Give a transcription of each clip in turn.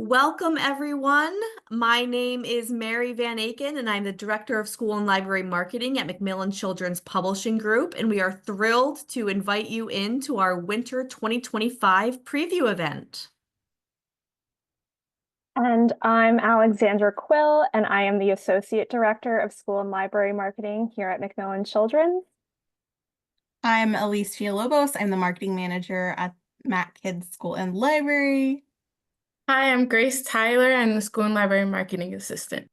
Welcome, everyone. My name is Mary Van Aken, and I'm the Director of School and Library Marketing at Macmillan Children's Publishing Group, and we are thrilled to invite you into our Winter 2025 preview event. And I'm Alexandra Quill, and I am the Associate Director of School and Library Marketing here at Macmillan Children's. I'm Elise Villalobos. I'm the Marketing Manager at MacKids School and Library. Hi, I'm Grace Tyler. I'm the School and Library Marketing Assistant.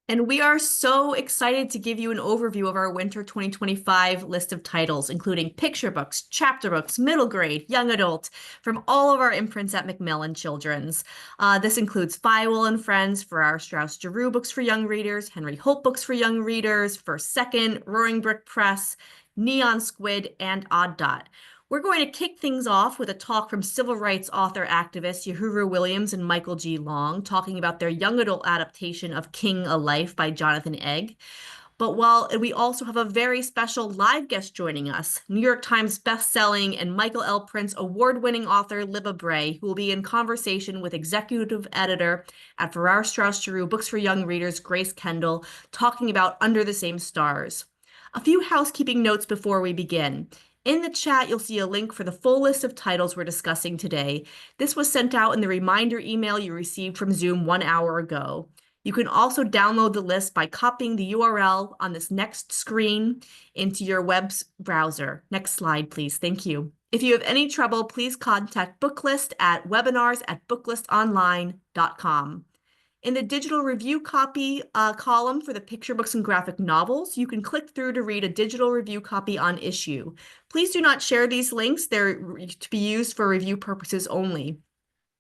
And we are so excited to give you an overview of our Winter 2025 list of titles, including picture books, chapter books, middle grade, young adult, from all of our imprints at Macmillan Children's. This includes Feiwel and Friends, Farrar Straus Giroux books for young readers, Henry Holt books for young readers, First Second, Roaring Brick Press, Neon Squid, and Odd Dot. We're going to kick things off with a talk from civil rights author activists Yohuru Williams and Michael G. Long, talking about their young adult adaptation of King a Life by Jonathan Eig. But we also have a very special live guest joining us, New York Times bestselling and Michael L. Printz award-winning author Libba Bray, who will be in conversation with executive editor at Farrar Straus Giroux Books for Young Readers, Grace Kendall, talking about Under the Same Stars. A few housekeeping notes before we begin. In the chat, you'll see a link for the full list of titles we're discussing today. This was sent out in the reminder email you received from Zoom 1 hour ago. You can also download the list by copying the URL on this next screen into your web browser. Next slide, please. Thank you. If you have any trouble, please contact Booklist at webinars@booklistonline.com. In the digital review copy column for the picture books and graphic novels, you can click through to read a digital review copy on issue. Please do not share these links. They're to be used for review purposes only.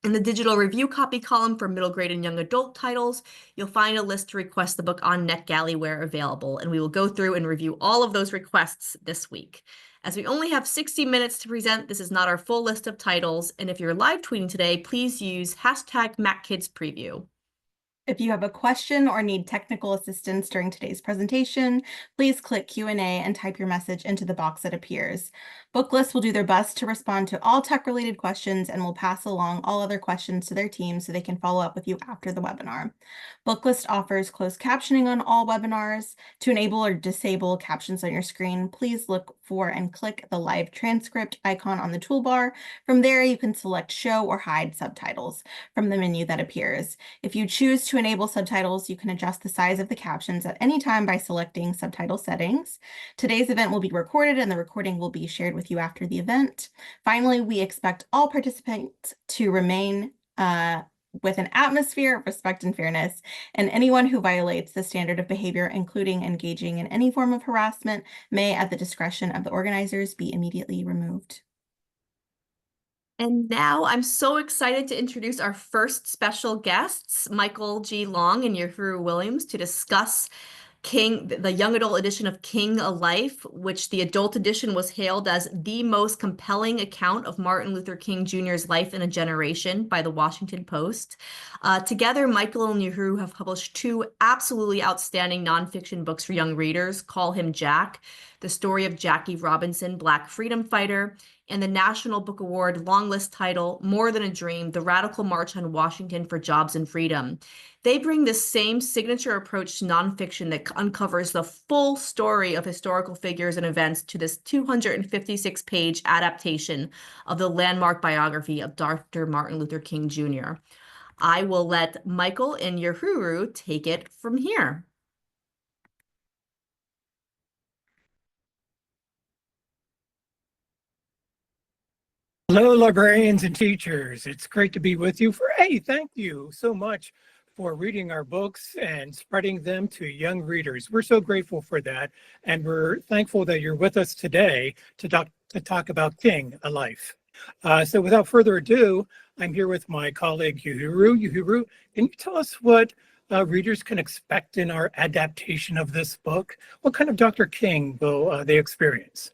In the digital review copy column for middle grade and young adult titles, you'll find a list to request the book on NetGalley where available, and we will go through and review all of those requests this week. As we only have 60 minutes to present, this is not our full list of titles, and if you're live tweeting today, please use #MacKidsPreview. If you have a question or need technical assistance during today's presentation, please click Q&A and type your message into the box that appears. Booklist will do their best to respond to all tech-related questions and will pass along all other questions to their team so they can follow up with you after the webinar. Booklist offers closed captioning on all webinars. To enable or disable captions on your screen, please look for and click the live transcript icon on the toolbar. From there, you can select show or hide subtitles from the menu that appears. If you choose to enable subtitles, you can adjust the size of the captions at any time by selecting subtitle settings. Today's event will be recorded and the recording will be shared with you after the event. Finally, we expect all participants to remain with an atmosphere of respect and fairness, and anyone who violates the standard of behavior, including engaging in any form of harassment, may, at the discretion of the organizers, be immediately removed. And now I'm so excited to introduce our first special guests, Michael G. Long and Yohuru Williams, to discuss the young adult edition of King a Life, which the adult edition was hailed as the most compelling account of Martin Luther King Jr.'s life in a generation by the Washington Post. Together, Michael and Yohuru have published two absolutely outstanding nonfiction books for young readers, Call Him Jack, the story of Jackie Robinson, Black freedom fighter, and the National Book Award longlist title, More Than a Dream, The Radical March on Washington for Jobs and Freedom. They bring the same signature approach to nonfiction that uncovers the full story of historical figures and events to this 256-page adaptation of the landmark biography of Dr. Martin Luther King Jr. I will let Michael and Yohuru take it from here. Hello, librarians and teachers. It's great to be with you. Thank you so much for reading our books and spreading them to young readers. We're so grateful for that, and we're thankful that you're with us today to talk about King a Life. So without further ado, I'm here with my colleague Yohuru. Yohuru, can you tell us what readers can expect in our adaptation of this book? What kind of Dr. King will they experience?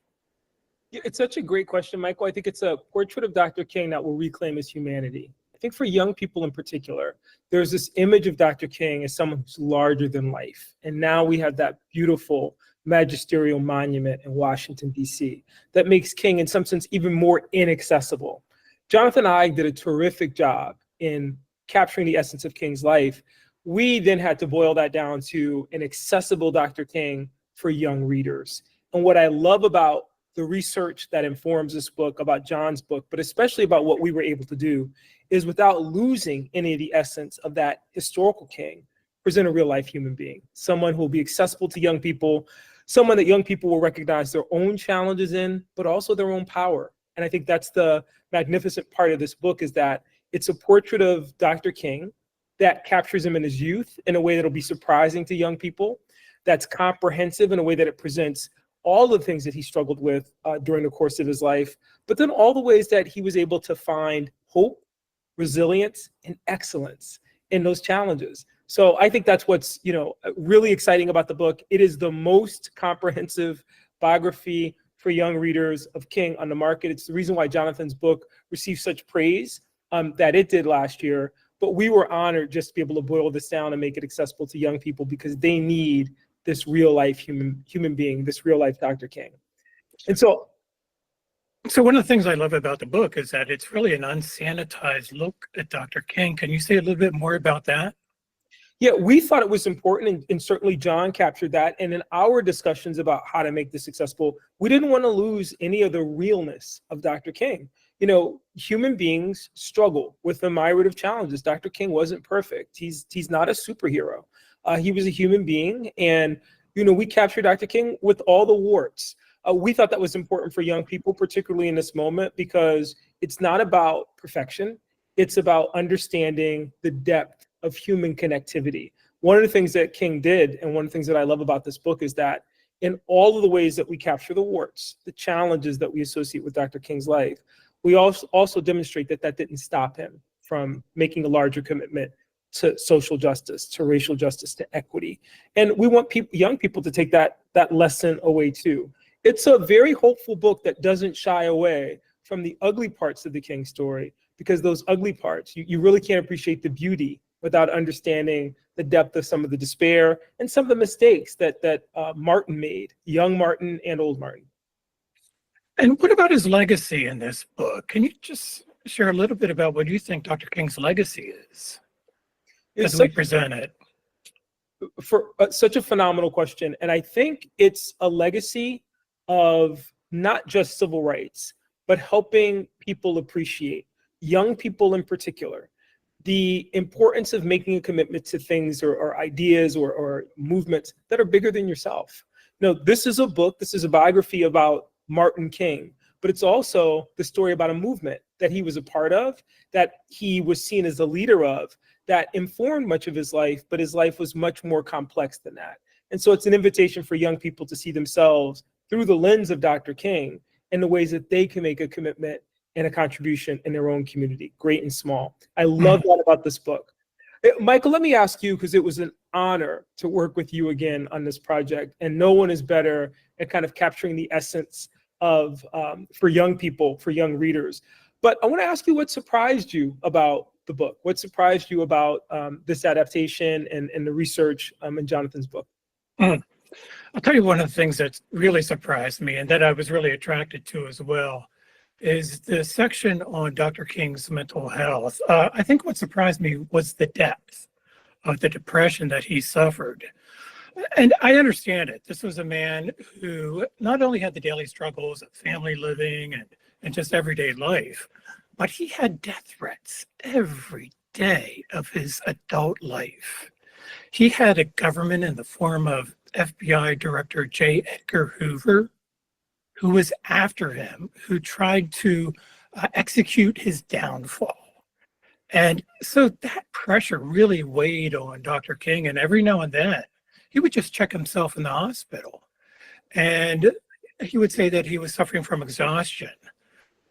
It's such a great question, Michael. I think it's a portrait of Dr. King that will reclaim his humanity. I think for young people in particular, there's this image of Dr. King as someone who's larger than life. And now we have that beautiful magisterial monument in Washington, D.C. that makes King, in some sense, even more inaccessible. Jonathan Eig did a terrific job in capturing the essence of King's life, we then had to boil that down to an accessible Dr. King for young readers. And what I love about the research that informs this book, about John's book, but especially about what we were able to do, is without losing any of the essence of that historical King, present a real life human being, someone who will be accessible to young people, someone that young people will recognize their own challenges in, but also their own power. And I think that's the magnificent part of this book, is that it's a portrait of Dr. King that captures him in his youth in a way that'll be surprising to young people, that's comprehensive in a way that it presents all the things that he struggled with during the course of his life, but then all the ways that he was able to find hope, resilience, and excellence in those challenges. So I think that's what's, really exciting about the book. It is the most comprehensive biography for young readers of King on the market. It's the reason why Jonathan's book received such praise that it did last year. But we were honored just to be able to boil this down and make it accessible to young people, because they need this real life human being, this real life Dr. King. And so one of the things I love about the book is that it's really an unsanitized look at Dr. King. Can you say a little bit more about that? Yeah, we thought it was important, and certainly John captured that. And in our discussions about how to make this successful, we didn't want to lose any of the realness of Dr. King. Human beings struggle with a myriad of challenges. Dr. King wasn't perfect. He's not a superhero. He was a human being, and we captured Dr. King with all the warts. We thought that was important for young people, particularly in this moment, because it's not about perfection. It's about understanding the depth of human connectivity. One of the things that King did, and one of the things that I love about this book, is that in all of the ways that we capture the warts, the challenges that we associate with Dr. King's life, we also demonstrate that that didn't stop him from making a larger commitment to social justice, to racial justice, to equity. And we want young people to take that lesson away too. It's a very hopeful book that doesn't shy away from the ugly parts of the King story, because those ugly parts, you really can't appreciate the beauty without understanding the depth of some of the despair and some of the mistakes that Martin made, young Martin and old Martin. And what about his legacy in this book? Can you just share a little bit about what you think Dr. King's legacy is as we present it? For such a phenomenal question. And I think it's a legacy of not just civil rights, but helping people appreciate, young people in particular, the importance of making a commitment to things or ideas or movements that are bigger than yourself. This is a book, this is a biography about Martin King, but it's also the story about a movement that he was a part of, that he was seen as a leader of, that informed much of his life, but his life was much more complex than that. And so it's an invitation for young people to see themselves through the lens of Dr. King and the ways that they can make a commitment and a contribution in their own community, great and small. I love that about this book. Michael, let me ask you, because it was an honor to work with you again on this project, and no one is better at kind of capturing the essence of, for young people, for young readers. But I want to ask you what surprised you about the book. What surprised you about this adaptation and the research in Jonathan's book? I'll tell you one of the things that really surprised me and that I was really attracted to as well is the section on Dr. King's mental health. I think what surprised me was the depth of the depression that he suffered. And I understand it. This was a man who not only had the daily struggles of family living and just everyday life, but he had death threats every day of his adult life. He had a government in the form of FBI Director J. Edgar Hoover, who was after him, who tried to execute his downfall. And so that pressure really weighed on Dr. King, and every now and then he would just check himself in the hospital. And he would say that he was suffering from exhaustion.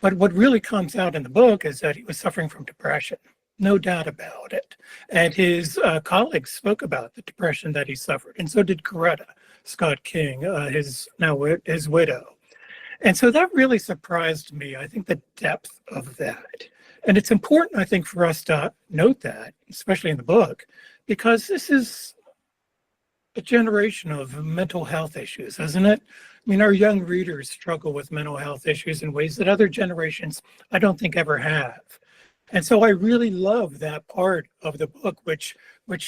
But what really comes out in the book is that he was suffering from depression, no doubt about it. And his colleagues spoke about the depression that he suffered, and so did Coretta Scott King, his widow. And so that really surprised me. I think the depth of that. And it's important, I think, for us to note that, especially in the book, because this is a generation of mental health issues, isn't it? I mean, our young readers struggle with mental health issues in ways that other generations, I don't think, ever have. And so I really love that part of the book, which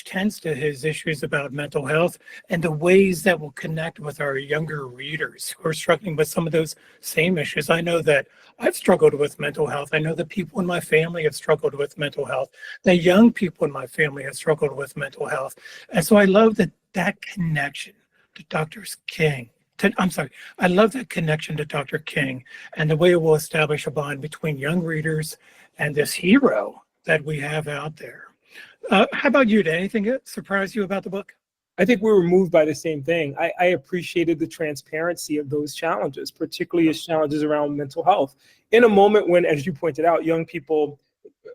tends to his issues about mental health and the ways that will connect with our younger readers who are struggling with some of those same issues. I know that I've struggled with mental health. I know that people in my family have struggled with mental health. The young people in my family have struggled with mental health. And so I love that connection to Dr. King. I love that connection to Dr. King and the way it will establish a bond between young readers and this hero that we have out there. How about you? Did anything surprise you about the book? I think we were moved by the same thing. I appreciated the transparency of those challenges, particularly as challenges around mental health. In a moment when, as you pointed out, young people,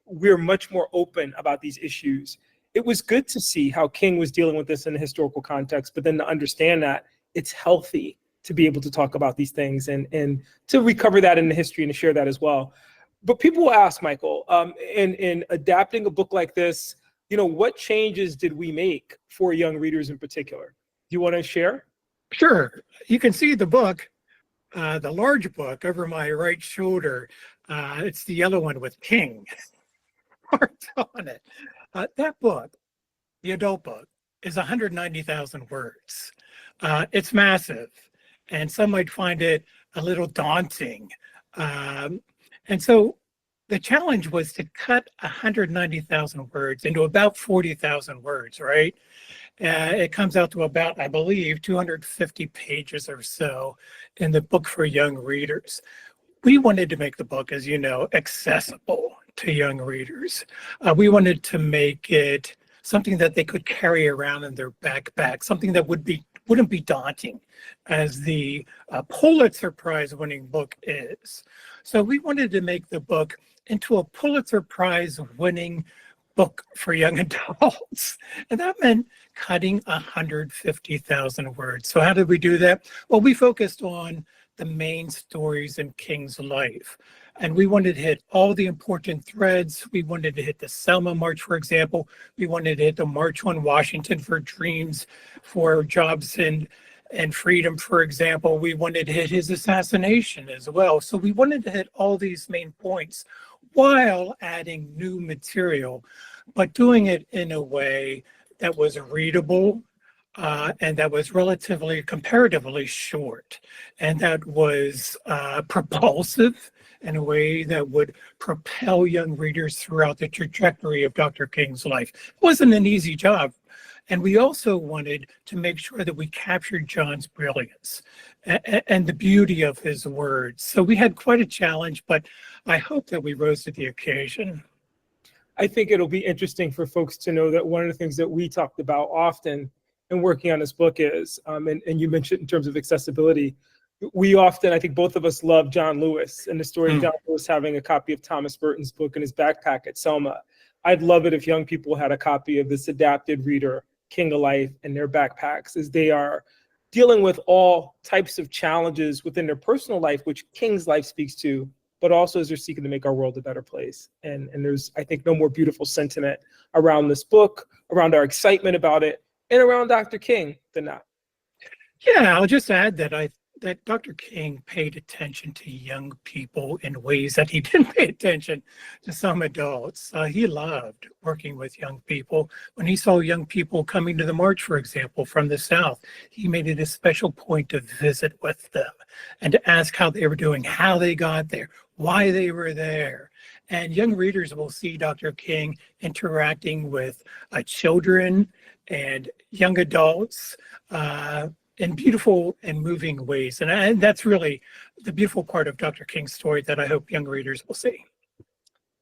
we're much more open about these issues. It was good to see how King was dealing with this in a historical context, but then to understand that it's healthy to be able to talk about these things and to recover that in the history and to share that as well. But people will ask, Michael, in adapting a book like this, what changes did we make for young readers in particular? Do you want to share? Sure. You can see the book, the large book over my right shoulder. It's the yellow one with King marked on it. That book, the adult book, is 190,000 words. It's massive, and some might find it a little daunting. And so the challenge was to cut 190,000 words into about 40,000 words, right? It comes out to about, I believe, 250 pages or so in the book for young readers. We wanted to make the book, as you know, accessible to young readers. We wanted to make it something that they could carry around in their backpack, something that wouldn't be daunting, as the Pulitzer Prize winning book is. So we wanted to make the book into a Pulitzer Prize winning book for young adults. And that meant cutting 150,000 words. So how did we do that? Well, we focused on the main stories in King's life. And we wanted to hit all the important threads. We wanted to hit the Selma March, for example. We wanted to hit the March on Washington for dreams, for jobs and freedom, for example. We wanted to hit his assassination as well. So we wanted to hit all these main points while adding new material, but doing it in a way that was readable, and that was comparatively short, and that was propulsive in a way that would propel young readers throughout the trajectory of Dr. King's life. It wasn't an easy job. And we also wanted to make sure that we captured John's brilliance and the beauty of his words. So we had quite a challenge, but I hope that we rose to the occasion. I think it'll be interesting for folks to know that one of the things that we talked about often in working on this book is, and you mentioned in terms of accessibility, we often, I think both of us love John Lewis and the story of John Lewis having a copy of Thomas Burton's book in his backpack at Selma. I'd love it if young people had a copy of this adapted reader, King of Life, in their backpacks as they are dealing with all types of challenges within their personal life, which King's life speaks to, but also as they're seeking to make our world a better place. And there's, I think, no more beautiful sentiment around this book, around our excitement about it, and around Dr. King than that. Yeah, I'll just add that that Dr. King paid attention to young people in ways that he didn't pay attention to some adults. He loved working with young people. When he saw young people coming to the march, for example, from the South, he made it a special point to visit with them and to ask how they were doing, how they got there, why they were there. And young readers will see Dr. King interacting with children and young adults, in beautiful and moving ways. And that's really the beautiful part of Dr. King's story that I hope young readers will see.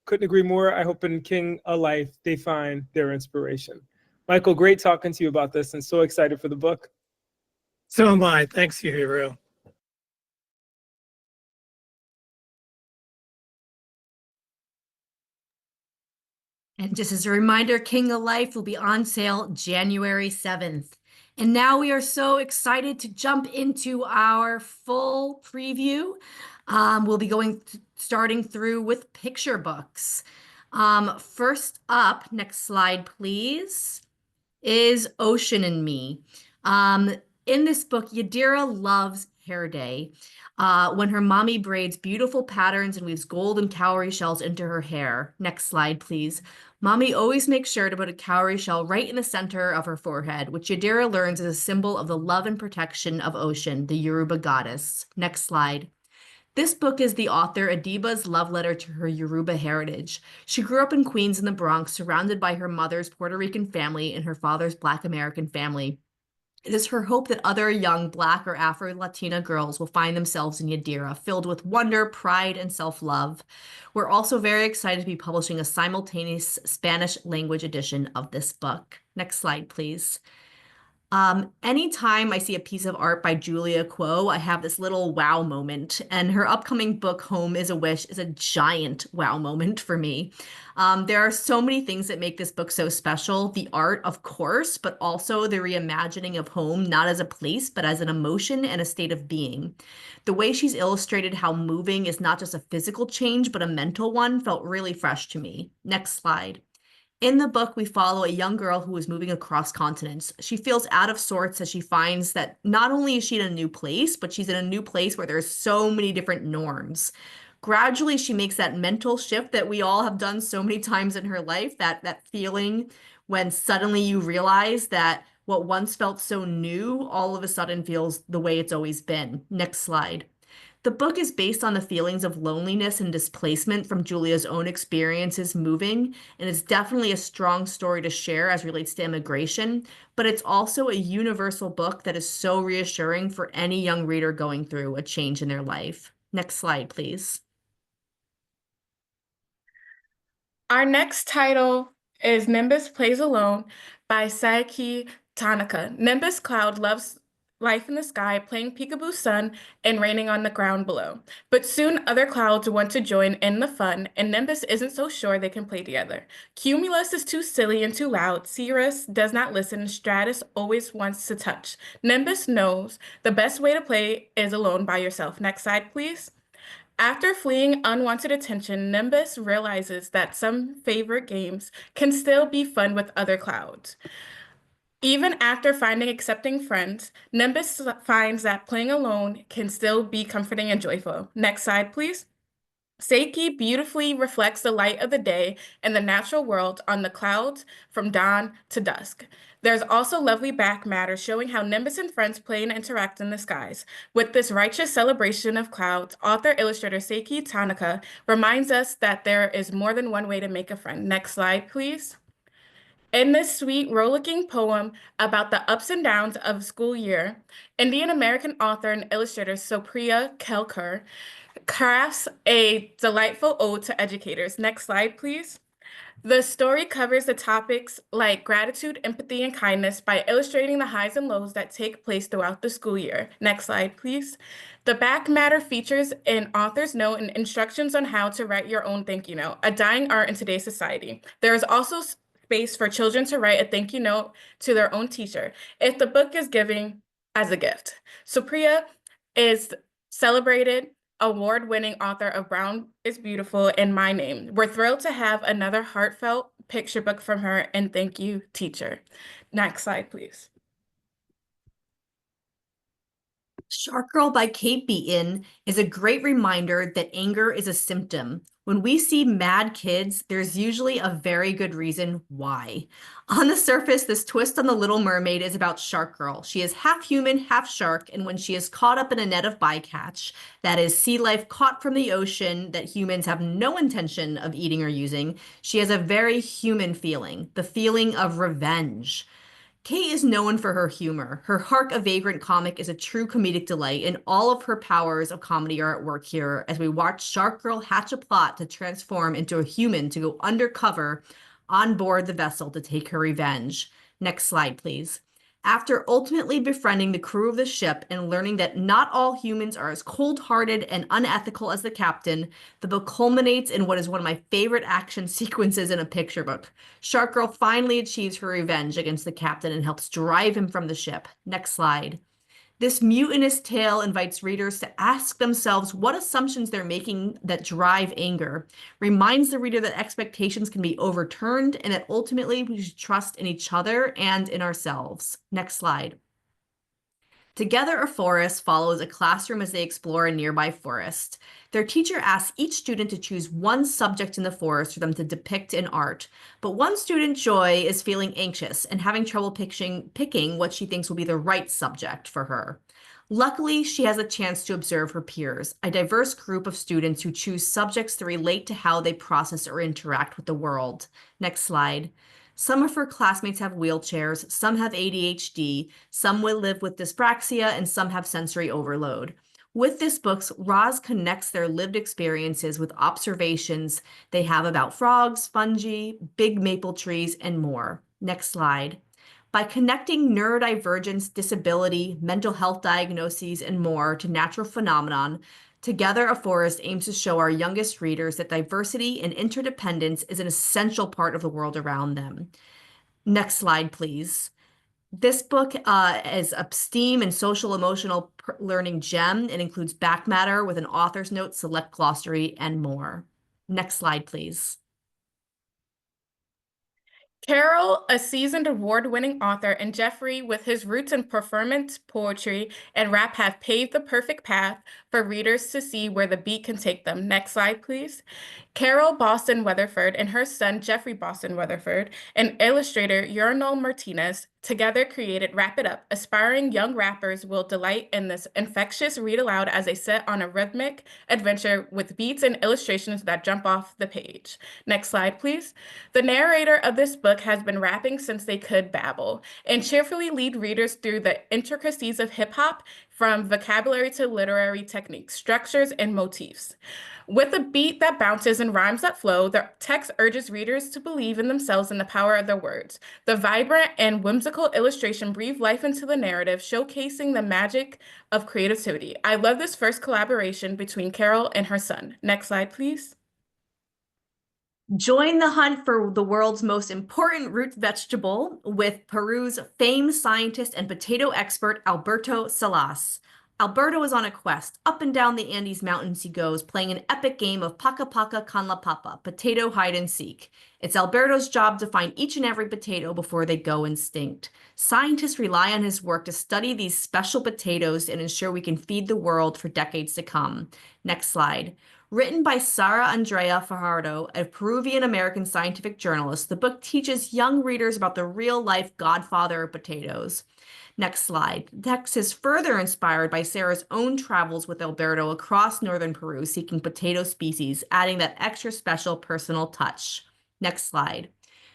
Couldn't agree more. I hope in King a Life, they find their inspiration. Michael, great talking to you about this and so excited for the book. So am I. Thanks, Yohuru. And just as a reminder, King of Life will be on sale January 7th. And now we are so excited to jump into our full preview. We'll be starting through with picture books. First up, next slide, please, is Ocean and Me. In this book, Yadira loves hair day, when her mommy braids beautiful patterns and weaves gold and cowrie shells into her hair. Next slide, please. Mommy always makes sure to put a cowrie shell right in the center of her forehead, which Yadira learns is a symbol of the love and protection of ocean, the Yoruba goddess. Next slide. This book is the author Adiba's love letter to her Yoruba heritage. She grew up in Queens in the Bronx, surrounded by her mother's Puerto Rican family and her father's Black American family. It is her hope that other young Black or Afro-Latina girls will find themselves in Yadira, filled with wonder, pride, and self-love. We're also very excited to be publishing a simultaneous Spanish language edition of this book. Next slide, please. Anytime I see a piece of art by Julia Quo, I have this little wow moment, and her upcoming book, Home is a Wish, is a giant wow moment for me. There are so many things that make this book so special. The art, of course, but also the reimagining of home, not as a place, but as an emotion and a state of being. The way she's illustrated how moving is not just a physical change, but a mental one felt really fresh to me. Next slide. In the book, we follow a young girl who is moving across continents. She feels out of sorts as she finds that not only is she in a new place, but she's in a new place where there's so many different norms. Gradually, she makes that mental shift that we all have done so many times in her life, that feeling when suddenly you realize that what once felt so new all of a sudden feels the way it's always been. Next slide. The book is based on the feelings of loneliness and displacement from Julia's own experiences moving, and it's definitely a strong story to share as relates to immigration, but it's also a universal book that is so reassuring for any young reader going through a change in their life. Next slide, please. Our next title is Nimbus Plays Alone by Saiki Tanaka. Nimbus Cloud loves life in the sky, playing peekaboo sun and raining on the ground below. But soon other clouds want to join in the fun, and Nimbus isn't so sure they can play together. Cumulus is too silly and too loud. Cirrus does not listen, and Stratus always wants to touch. Nimbus knows the best way to play is alone by yourself. Next slide, please. After fleeing unwanted attention, Nimbus realizes that some favorite games can still be fun with other clouds. Even after finding accepting friends, Nimbus finds that playing alone can still be comforting and joyful. Next slide, please. Seiki beautifully reflects the light of the day and the natural world on the clouds from dawn to dusk. There's also lovely back matter showing how Nimbus and friends play and interact in the skies. With this righteous celebration of clouds, author-illustrator Seiki Tanaka reminds us that there is more than one way to make a friend. Next slide, please. In this sweet, rollicking poem about the ups and downs of a school year, Indian-American author and illustrator Supriya Kelkar crafts a delightful ode to educators. Next slide, please. The story covers the topics like gratitude, empathy, and kindness by illustrating the highs and lows that take place throughout the school year. Next slide, please. The back matter features an author's note and instructions on how to write your own thank you note, a dying art in today's society. There is also space for children to write a thank you note to their own teacher if the book is given as a gift. Supriya is celebrated award-winning author of Brown is Beautiful and My Name. We're thrilled to have another heartfelt picture book from her, and thank you, teacher. Next slide, please. Shark Girl by Kate Beaton is a great reminder that anger is a symptom. When we see mad kids, there's usually a very good reason why. On the surface, this twist on The Little Mermaid is about Shark Girl. She is half human, half shark, and when she is caught up in a net of bycatch, that is sea life caught from the ocean that humans have no intention of eating or using, she has a very human feeling, the feeling of revenge. Kate is known for her humor. Her Hark a Vagrant comic is a true comedic delight, and all of her powers of comedy are at work here as we watch Shark Girl hatch a plot to transform into a human to go undercover on board the vessel to take her revenge. Next slide, please. After ultimately befriending the crew of the ship and learning that not all humans are as cold-hearted and unethical as the captain, the book culminates in what is one of my favorite action sequences in a picture book. Shark Girl finally achieves her revenge against the captain and helps drive him from the ship. Next slide. This mutinous tale invites readers to ask themselves what assumptions they're making that drive anger, reminds the reader that expectations can be overturned and that ultimately we should trust in each other and in ourselves. Next slide. Together, a Forest follows a classroom as they explore a nearby forest. Their teacher asks each student to choose one subject in the forest for them to depict in art. But one student, Joy, is feeling anxious and having trouble picking what she thinks will be the right subject for her. Luckily, she has a chance to observe her peers, a diverse group of students who choose subjects that relate to how they process or interact with the world. Next slide. Some of her classmates have wheelchairs, some have ADHD, some will live with dyspraxia, and some have sensory overload. With this book, Roz connects their lived experiences with observations they have about frogs, fungi, big maple trees, and more. Next slide. By connecting neurodivergence, disability, mental health diagnoses, and more to natural phenomenon, Together, A Forest aims to show our youngest readers that diversity and interdependence is an essential part of the world around them. Next slide, please. This book is a STEAM and social emotional learning gem. It includes back matter with an author's note, select glossary, and more. Next slide, please. Carol, a seasoned award-winning author, and Jeffrey, with his roots in performance, poetry, and rap, have paved the perfect path for readers to see where the beat can take them. Next slide, please. Carol Boston Weatherford and her son, Jeffrey Boston Weatherford, and illustrator Yohuru Martinez, together created Wrap It Up. Aspiring young rappers will delight in this infectious read aloud as they set on a rhythmic adventure with beats and illustrations that jump off the page. Next slide, please. The narrator of this book has been rapping since they could babble and cheerfully lead readers through the intricacies of hip hop, from vocabulary to literary techniques, structures, and motifs. With a beat that bounces and rhymes that flow, the text urges readers to believe in themselves and the power of their words. The vibrant and whimsical illustration breathe life into the narrative, showcasing the magic of creativity. I love this first collaboration between Carol and her son. Next slide, please. Join the hunt for the world's most important root vegetable with Peru's famed scientist and potato expert, Alberto Salas. Alberto is on a quest. Up and down the Andes Mountains he goes, playing an epic game of Paka Paka Con La Papa, potato hide and seek. It's Alberto's job to find each and every potato before they go extinct. Scientists rely on his work to study these special potatoes and ensure we can feed the world for decades to come. Next slide. Written by Sara Andrea Fajardo, a Peruvian-American scientific journalist, the book teaches young readers about the real-life godfather of potatoes. Next slide. The text is further inspired by Sarah's own travels with Alberto across northern Peru seeking potato species, adding that extra special personal touch. Next slide.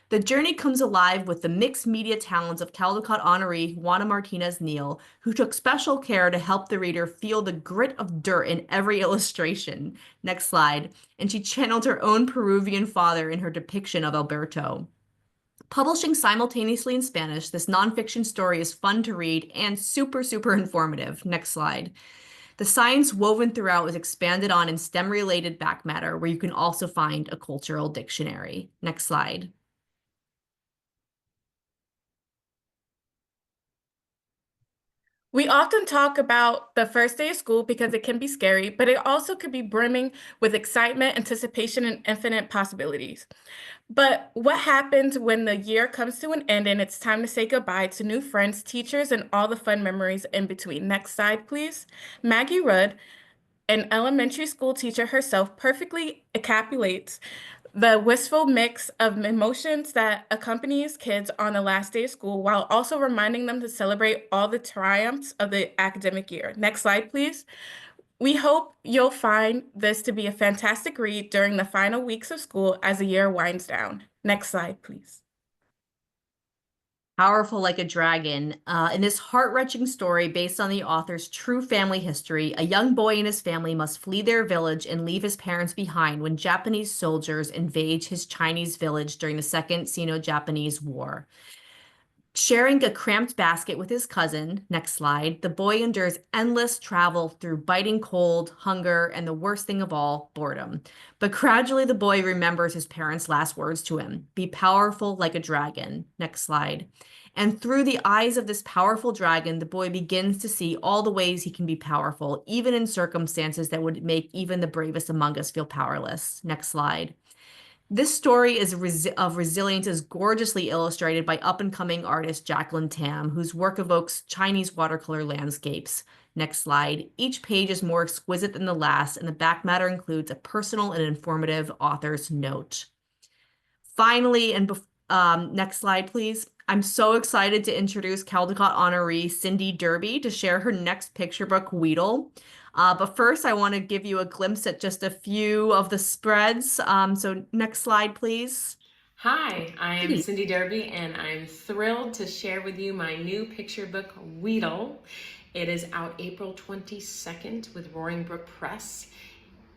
The journey comes alive with the mixed media talents of Caldecott honoree Juana Martinez Neal, who took special care to help the reader feel the grit of dirt in every illustration. Next slide. And she channeled her own Peruvian father in her depiction of Alberto. Publishing simultaneously in Spanish, this nonfiction story is fun to read and super, super informative. Next slide. The science woven throughout is expanded on in STEM-related back matter, where you can also find a cultural dictionary. Next slide. We often talk about the first day of school because it can be scary, but it also could be brimming with excitement, anticipation, and infinite possibilities. But what happens when the year comes to an end and it's time to say goodbye to new friends, teachers, and all the fun memories in between? Next slide, please. Maggie Rudd, an elementary school teacher herself, perfectly encapsulates the wistful mix of emotions that accompanies kids on the last day of school, while also reminding them to celebrate all the triumphs of the academic year. Next slide, please. We hope you'll find this to be a fantastic read during the final weeks of school as the year winds down. Next slide, please. Powerful Like a Dragon. In this heart-wrenching story based on the author's true family history, a young boy and his family must flee their village and leave his parents behind when Japanese soldiers invade his Chinese village during the Second Sino-Japanese War. Sharing a cramped basket with his cousin, next slide, the boy endures endless travel through biting cold, hunger, and the worst thing of all, boredom. But gradually the boy remembers his parents' last words to him, "Be powerful like a dragon." Next slide. And through the eyes of this powerful dragon, the boy begins to see all the ways he can be powerful, even in circumstances that would make even the bravest among us feel powerless. Next slide. This story of resilience is gorgeously illustrated by up-and-coming artist Jacqueline Tam, whose work evokes Chinese watercolor landscapes. Next slide. Each page is more exquisite than the last, and the back matter includes a personal and informative author's note. Finally, next slide, please. I'm so excited to introduce Caldecott honoree Cindy Derby to share her next picture book, WHEETLE. But first, I want to give you a glimpse at just a few of the spreads. So next slide, please. Hi, I am Cindy Derby, and I'm thrilled to share with you my new picture book, WHEETLE. It is out April 22nd with Roaring Brook Press.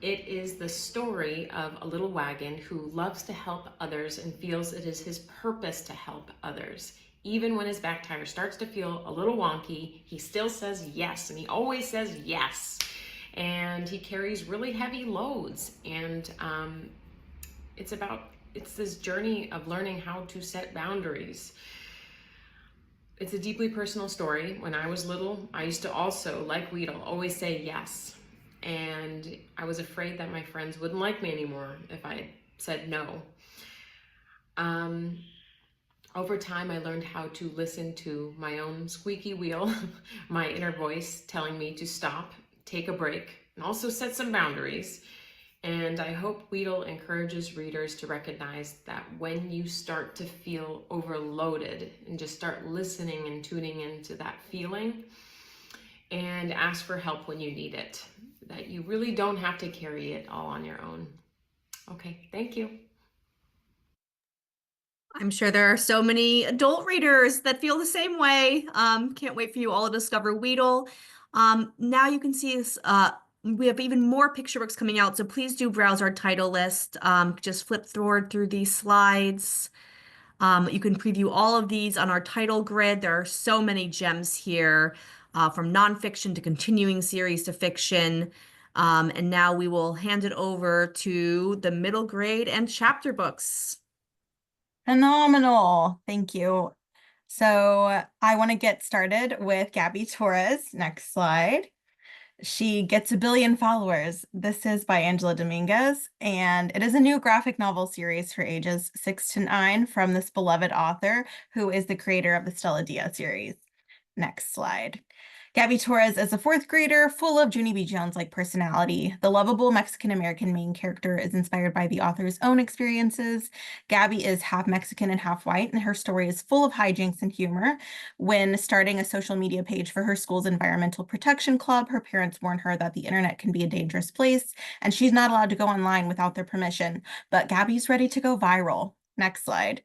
It is the story of a little wagon who loves to help others and feels it is his purpose to help others. Even when his back tire starts to feel a little wonky, he still says yes, and he always says yes. And he carries really heavy loads, and it's this journey of learning how to set boundaries. It's a deeply personal story. When I was little, I used to also, like WHEETLE, always say yes. And I was afraid that my friends wouldn't like me anymore if I said no. Over time, I learned how to listen to my own squeaky wheel, my inner voice telling me to stop, take a break, and also set some boundaries. And I hope WHEETLE encourages readers to recognize that when you start to feel overloaded and just start listening and tuning into that feeling and ask for help when you need it, that you really don't have to carry it all on your own. Okay, thank you. I'm sure there are so many adult readers that feel the same way. Can't wait for you all to discover WHEETLE. Now you can see this. We have even more picture books coming out, so please do browse our title list. Just flip through these slides. You can preview all of these on our title grid. There are so many gems here, from nonfiction to continuing series to fiction. And now we will hand it over to the middle grade and chapter books. Phenomenal. Thank you. So I want to get started with Gabby Torres. Next slide. She Gets a Billion Followers. This is by Angela Dominguez, and it is a new graphic novel series for ages 6 to 9 from this beloved author who is the creator of the Stella Dia series. Next slide. Gabby Torres is a 4th grader full of Junie B. Jones-like personality. The lovable Mexican-American main character is inspired by the author's own experiences. Gabby is half Mexican and half white, and her story is full of hijinks and humor. When starting a social media page for her school's environmental protection club, her parents warn her that the internet can be a dangerous place, and she's not allowed to go online without their permission. But Gabby's ready to go viral. Next slide.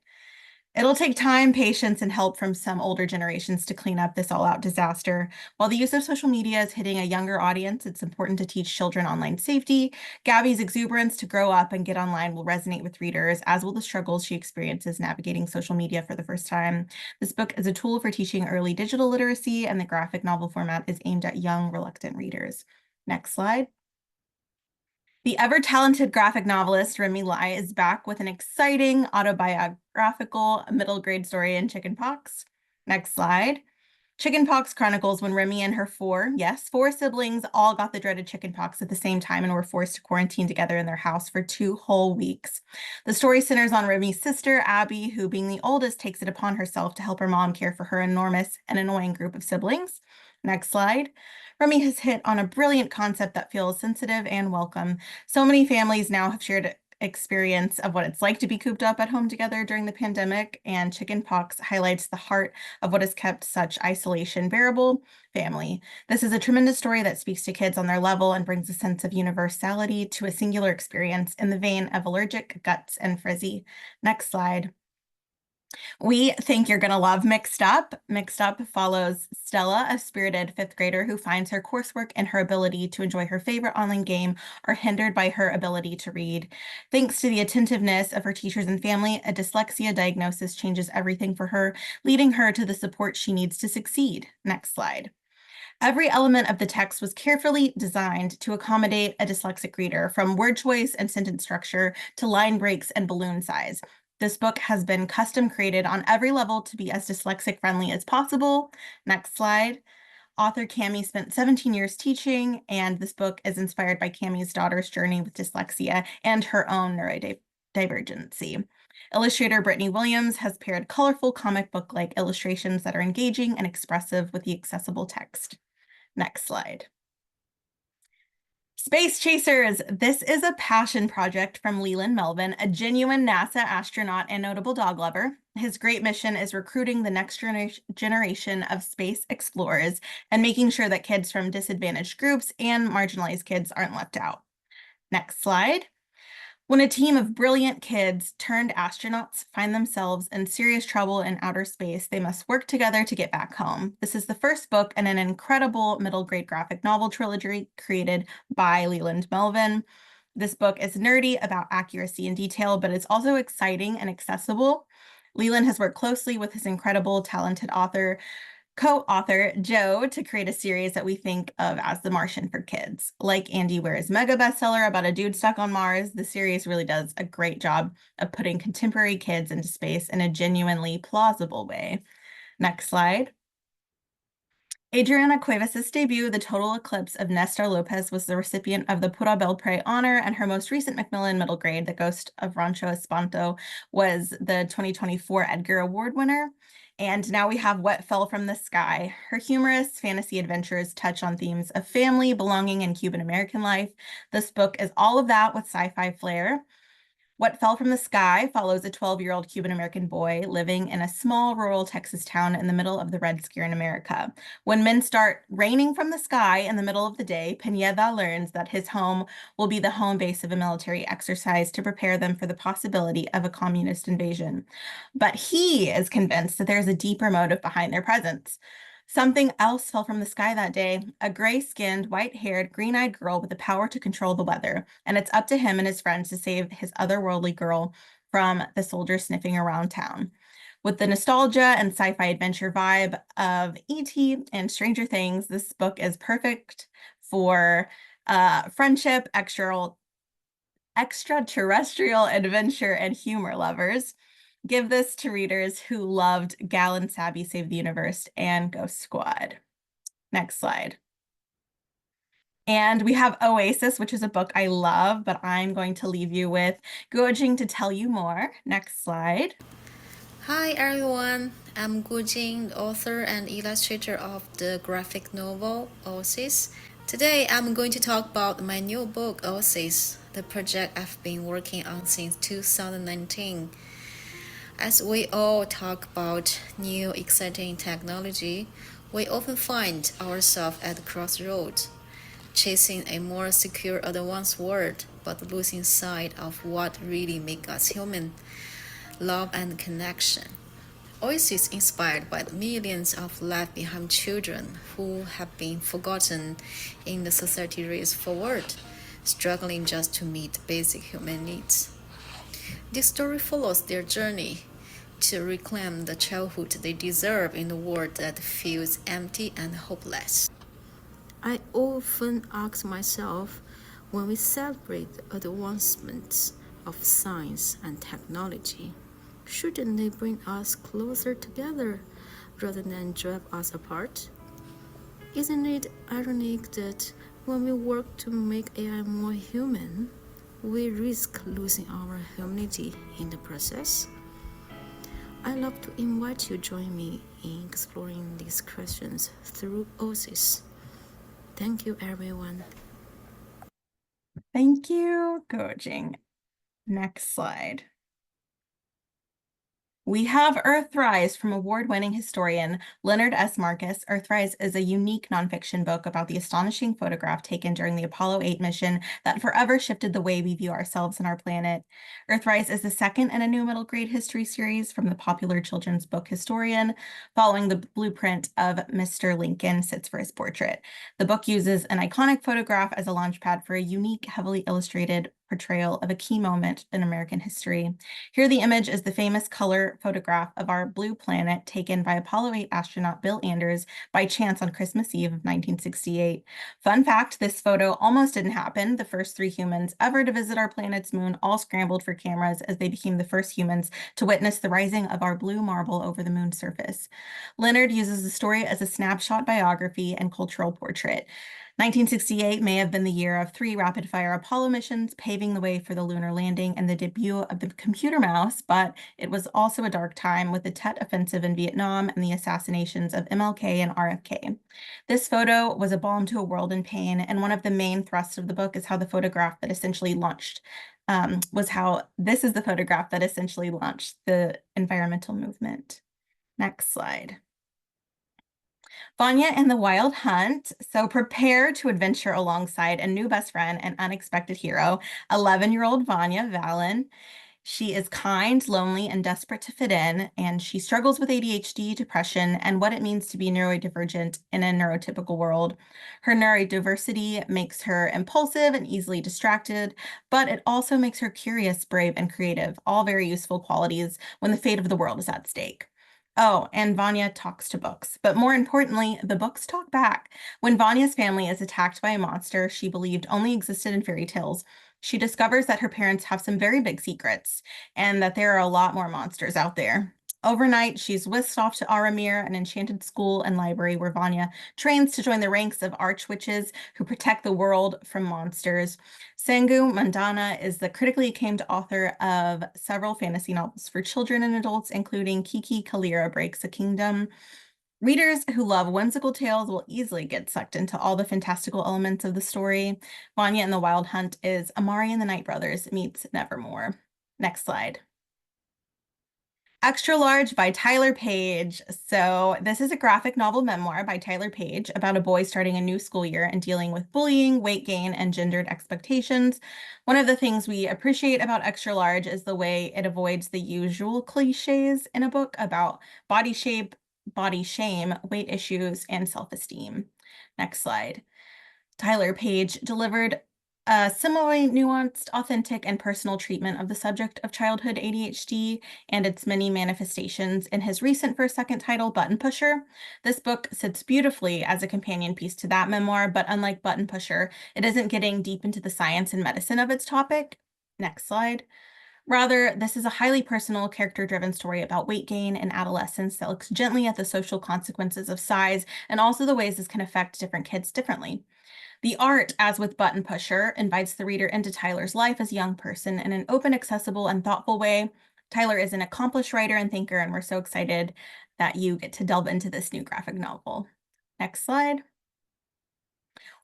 It'll take time, patience, and help from some older generations to clean up this all-out disaster. While the use of social media is hitting a younger audience, it's important to teach children online safety. Gabby's exuberance to grow up and get online will resonate with readers, as will the struggles she experiences navigating social media for the first time. This book is a tool for teaching early digital literacy, and the graphic novel format is aimed at young, reluctant readers. Next slide. The ever-talented graphic novelist Remy Lai is back with an exciting autobiographical middle grade story in Chickenpox. Next slide. Chickenpox chronicles when Remy and her 4 siblings all got the dreaded chickenpox at the same time and were forced to quarantine together in their house for 2 whole weeks. The story centers on Remy's sister, Abby, who, being the oldest, takes it upon herself to help her mom care for her enormous and annoying group of siblings. Next slide. Remy has hit on a brilliant concept that feels sensitive and welcome. So many families now have shared experience of what it's like to be cooped up at home together during the pandemic, and Chickenpox highlights the heart of what has kept such isolation bearable: family. This is a tremendous story that speaks to kids on their level and brings a sense of universality to a singular experience in the vein of Allergic, Guts, and Frizzy. Next slide. We think you're going to love Mixed Up. Mixed Up follows Stella, a spirited 5th grader who finds her coursework and her ability to enjoy her favorite online game are hindered by her ability to read. Thanks to the attentiveness of her teachers and family, a dyslexia diagnosis changes everything for her, leading her to the support she needs to succeed. Next slide. Every element of the text was carefully designed to accommodate a dyslexic reader, from word choice and sentence structure to line breaks and balloon size. This book has been custom created on every level to be as dyslexic friendly as possible. Next slide. Author Cami spent 17 years teaching, and this book is inspired by Cami's daughter's journey with dyslexia and her own divergency. Illustrator Brittany Williams has paired colorful comic book-like illustrations that are engaging and expressive with the accessible text. Next slide. Space Chasers. This is a passion project from Leland Melvin, a genuine NASA astronaut and notable dog lover. His great mission is recruiting the next generation of space explorers and making sure that kids from disadvantaged groups and marginalized kids aren't left out. Next slide. When a team of brilliant kids turned astronauts find themselves in serious trouble in outer space, they must work together to get back home. This is the first book in an incredible middle grade graphic novel trilogy created by Leland Melvin. This book is nerdy about accuracy and detail, but it's also exciting and accessible. Leland has worked closely with his incredible, talented co-author Joe to create a series that we think of as The Martian for kids. Like Andy Weir's mega bestseller about a dude stuck on Mars, the series really does a great job of putting contemporary kids into space in a genuinely plausible way. Next slide. Adriana Cuevas' debut, The Total Eclipse of Nestor Lopez, was the recipient of the Pura Bel Prey honor, and her most recent Macmillan middle grade, The Ghost of Rancho Espanto, was the 2024 Edgar Award winner. And now we have What Fell from the Sky. Her humorous fantasy adventures touch on themes of family, belonging, and Cuban American life. This book is all of that with sci-fi flair. What Fell from the Sky follows a 12-year-old Cuban American boy living in a small rural Texas town in the middle of the Red Scare in America. When men start raining from the sky in the middle of the day, Pineda learns that his home will be the home base of a military exercise to prepare them for the possibility of a communist invasion. But he is convinced that there's a deeper motive behind their presence. Something else fell from the sky that day, a gray-skinned, white-haired, green-eyed girl with the power to control the weather, and it's up to him and his friends to save his otherworldly girl from the soldiers sniffing around town. With the nostalgia and sci-fi adventure vibe of E.T. and Stranger Things, this book is perfect for friendship, extraterrestrial adventure, and humor lovers. Give this to readers who loved Gal and Sabby Save the Universe and Ghost Squad. Next slide. And we have Oasis, which is a book I love, but I'm going to leave you with Guojing to tell you more. Next slide. Hi everyone, I'm Guojing, the author and illustrator of the graphic novel OASIS. Today I'm going to talk about my new book OASIS, the project I've been working on since 2019. As we all talk about new exciting technology, we often find ourselves at the crossroads, chasing a more secure advanced world, but losing sight of what really makes us human, love and connection. OASIS is inspired by the millions of left-behind children who have been forgotten in the society race forward, struggling just to meet basic human needs. This story follows their journey to reclaim the childhood they deserve in a world that feels empty and hopeless. I often ask myself, when we celebrate the advancements of science and technology, shouldn't they bring us closer together rather than drive us apart? Isn't it ironic that when we work to make AI more human, we risk losing our humanity in the process? I'd love to invite you to join me in exploring these questions through OASIS. Thank you, everyone. Thank you, Guojing. Next slide. We have Earthrise from award-winning historian Leonard S. Marcus. Earthrise is a unique nonfiction book about the astonishing photograph taken during the Apollo 8 mission that forever shifted the way we view ourselves and our planet. Earthrise is the second in a new middle grade history series from the popular children's book historian, following the blueprint of Mr. Lincoln Sits for His Portrait. The book uses an iconic photograph as a launchpad for a unique, heavily illustrated portrayal of a key moment in American history. Here, the image is the famous color photograph of our blue planet taken by Apollo 8 astronaut Bill Anders by chance on Christmas Eve of 1968. Fun fact, this photo almost didn't happen. The first 3 humans ever to visit our planet's moon all scrambled for cameras as they became the first humans to witness the rising of our blue marble over the moon's surface. Leonard uses the story as a snapshot biography and cultural portrait. 1968 may have been the year of 3 rapid-fire Apollo missions, paving the way for the lunar landing and the debut of the computer mouse, but it was also a dark time with the Tet Offensive in Vietnam and the assassinations of MLK and RFK. This photo was a balm to a world in pain, and one of the main thrusts of the book is how the photograph that essentially launched this is the photograph that essentially launched the environmental movement. Next slide. Vanya and the Wild Hunt. So prepare to adventure alongside a new best friend and unexpected hero, 11-year-old Vanya Valen. She is kind, lonely, and desperate to fit in, and she struggles with ADHD, depression, and what it means to be neurodivergent in a neurotypical world. Her neurodiversity makes her impulsive and easily distracted, but it also makes her curious, brave, and creative, all very useful qualities when the fate of the world is at stake. Oh, and Vanya talks to books, but more importantly, the books talk back. When Vanya's family is attacked by a monster she believed only existed in fairy tales, she discovers that her parents have some very big secrets and that there are a lot more monsters out there. Overnight, she's whisked off to Aramir, an enchanted school and library where Vanya trains to join the ranks of archwitches who protect the world from monsters. Sangu Mandana is the critically acclaimed author of several fantasy novels for children and adults, including Kiki Kalira Breaks a Kingdom. Readers who love whimsical tales will easily get sucked into all the fantastical elements of the story. Vanya and the Wild Hunt is Amari and the Night Brothers meets Nevermore. Next slide. Extra Large by Tyler Page. So this is a graphic novel memoir by Tyler Page about a boy starting a new school year and dealing with bullying, weight gain, and gendered expectations. One of the things we appreciate about Extra Large is the way it avoids the usual cliches in a book about body shape, body shame, weight issues, and self-esteem. Next slide. Tyler Page delivered a similarly nuanced, authentic, and personal treatment of the subject of childhood ADHD and its many manifestations in his recent first-second title, Button Pusher. This book sits beautifully as a companion piece to that memoir, but unlike Button Pusher, it isn't getting deep into the science and medicine of its topic. Next slide. Rather, this is a highly personal, character-driven story about weight gain and adolescence that looks gently at the social consequences of size and also the ways this can affect different kids differently. The art, as with Button Pusher, invites the reader into Tyler's life as a young person in an open, accessible, and thoughtful way. Tyler is an accomplished writer and thinker, and we're so excited that you get to delve into this new graphic novel. Next slide.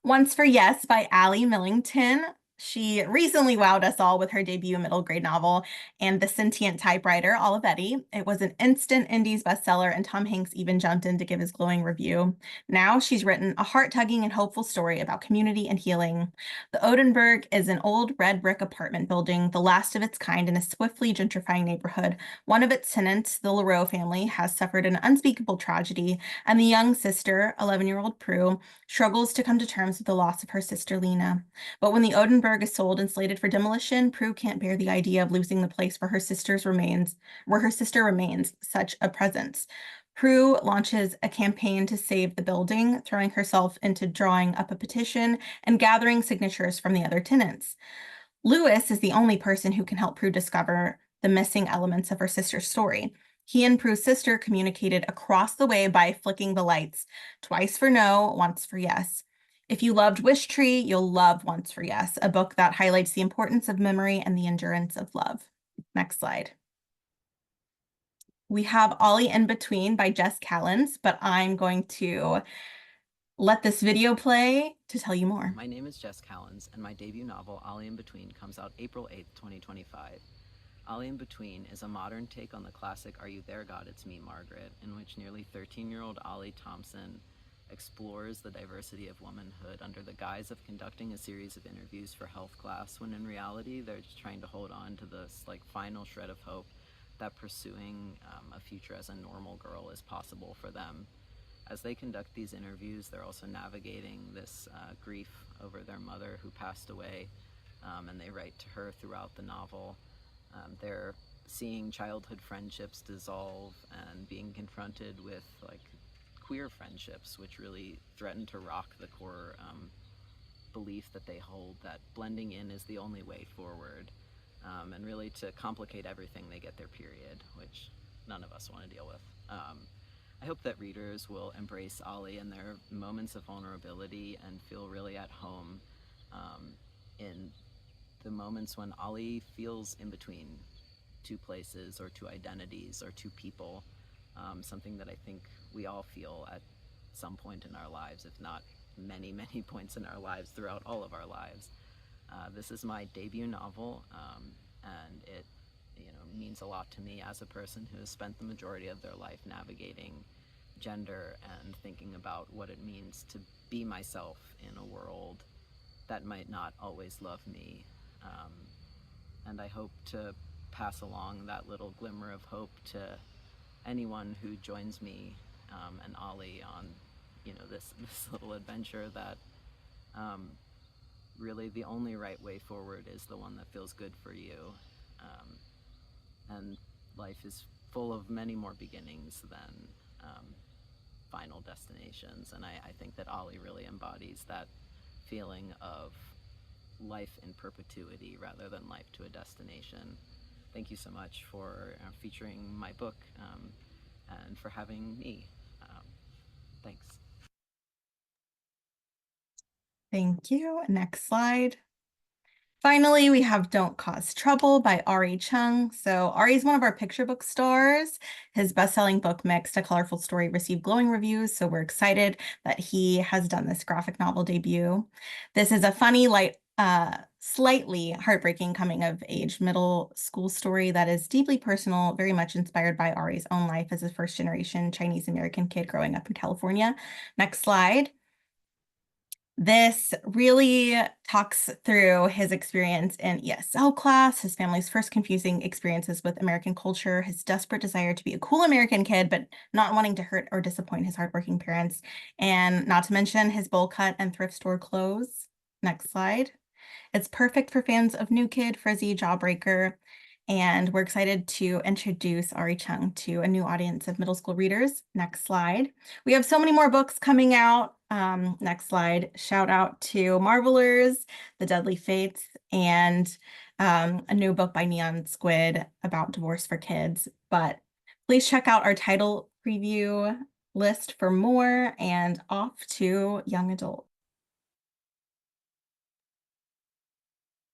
Once for Yes by Allie Millington. She recently wowed us all with her debut middle grade novel and The Sentient Typewriter, Olivetti. It was an instant Indies bestseller, and Tom Hanks even jumped in to give his glowing review. Now she's written a heart-tugging and hopeful story about community and healing. The Odenburg is an old red brick apartment building, the last of its kind in a swiftly gentrifying neighborhood. One of its tenants, the Leroux family, has suffered an unspeakable tragedy, and the young sister, 11-year-old Prue, struggles to come to terms with the loss of her sister Lena. But when the Odenburg is sold and slated for demolition, Prue can't bear the idea of losing the place where her sister remains, such a presence. Prue launches a campaign to save the building, throwing herself into drawing up a petition and gathering signatures from the other tenants. Lewis is the only person who can help Prue discover the missing elements of her sister's story. He and Prue's sister communicated across the way by flicking the lights, twice for no, once for yes. If you loved Wish Tree, you'll love Once for Yes, a book that highlights the importance of memory and the endurance of love. Next slide. We have OLLIE in Between by Jess Callans, but I'm going to let this video play to tell you more. My name is Jess Callans, and my debut novel, OLLIE in Between, comes out April 8th, 2025. OLLIE in Between is a modern take on the classic Are You There, God? It's Me, Margaret, in which nearly 13-year-old Ollie Thompson explores the diversity of womanhood under the guise of conducting a series of interviews for health class, when in reality they're just trying to hold on to this final shred of hope that pursuing a future as a normal girl is possible for them. As they conduct these interviews, they're also navigating this grief over their mother who passed away, and they write to her throughout the novel. They're seeing childhood friendships dissolve and being confronted with queer friendships, which really threaten to rock the core belief that they hold that blending in is the only way forward. And really, to complicate everything, they get their period, which none of us want to deal with. I hope that readers will embrace OLLIE in their moments of vulnerability and feel really at home in the moments when OLLIE feels in between two places or two identities or two people, something that I think we all feel at some point in our lives, if not many, many points in our lives throughout all of our lives. This is my debut novel, and it means a lot to me as a person who has spent the majority of their life navigating gender and thinking about what it means to be myself in a world that might not always love me. And I hope to pass along that little glimmer of hope to anyone who joins me and OLLIE on this little adventure, that really the only right way forward is the one that feels good for you. And life is full of many more beginnings than final destinations. And I think that OLLIE really embodies that feeling of life in perpetuity rather than life to a destination. Thank you so much for featuring my book and for having me. Thanks. Thank you. Next slide. Finally, we have Don't Cause Trouble by Ari Chung. So Ari is one of our picture book stars. His best-selling book, Mixed, A Colorful Story, received glowing reviews, so we're excited that he has done this graphic novel debut. This is a funny, light, slightly heartbreaking coming-of-age middle school story that is deeply personal, very much inspired by Ari's own life as a first-generation Chinese-American kid growing up in California. Next slide. This really talks through his experience in ESL class, his family's first confusing experiences with American culture, his desperate desire to be a cool American kid, but not wanting to hurt or disappoint his hardworking parents, and not to mention his bowl cut and thrift store clothes. Next slide. It's perfect for fans of New Kid, Frizzy, Jawbreaker, and we're excited to introduce Ari Chung to a new audience of middle school readers. Next slide. We have so many more books coming out. Next slide. Shout out to Marvelers, The Deadly Fates, and a new book by Neon Squid about divorce for kids. But please check out our title preview list for more, and off to young adult.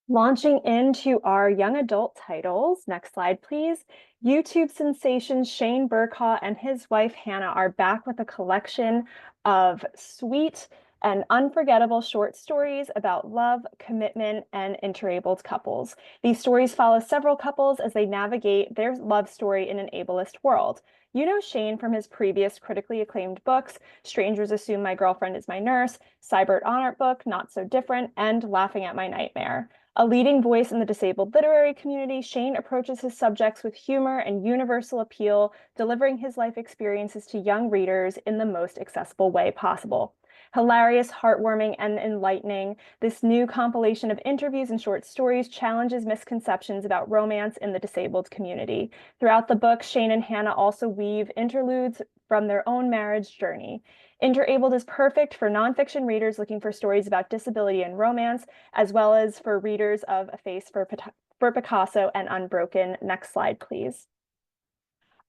Launching into our young adult titles, next slide, please. YouTube sensation Shane Burkaw and his wife Hannah are back with a collection of sweet and unforgettable short stories about love, commitment, and interabled couples. These stories follow several couples as they navigate their love story in an ableist world. You know Shane from his previous critically acclaimed books, Strangers Assume My Girlfriend Is My Nurse, Cybert Art Book, Not So Different, and Laughing at My Nightmare. A leading voice in the disabled literary community, Shane approaches his subjects with humor and universal appeal, delivering his life experiences to young readers in the most accessible way possible. Hilarious, heartwarming, and enlightening, this new compilation of interviews and short stories challenges misconceptions about romance in the disabled community. Throughout the book, Shane and Hannah also weave interludes from their own marriage journey. Interabled is perfect for nonfiction readers looking for stories about disability and romance, as well as for readers of A Face for Picasso and Unbroken. Next slide, please.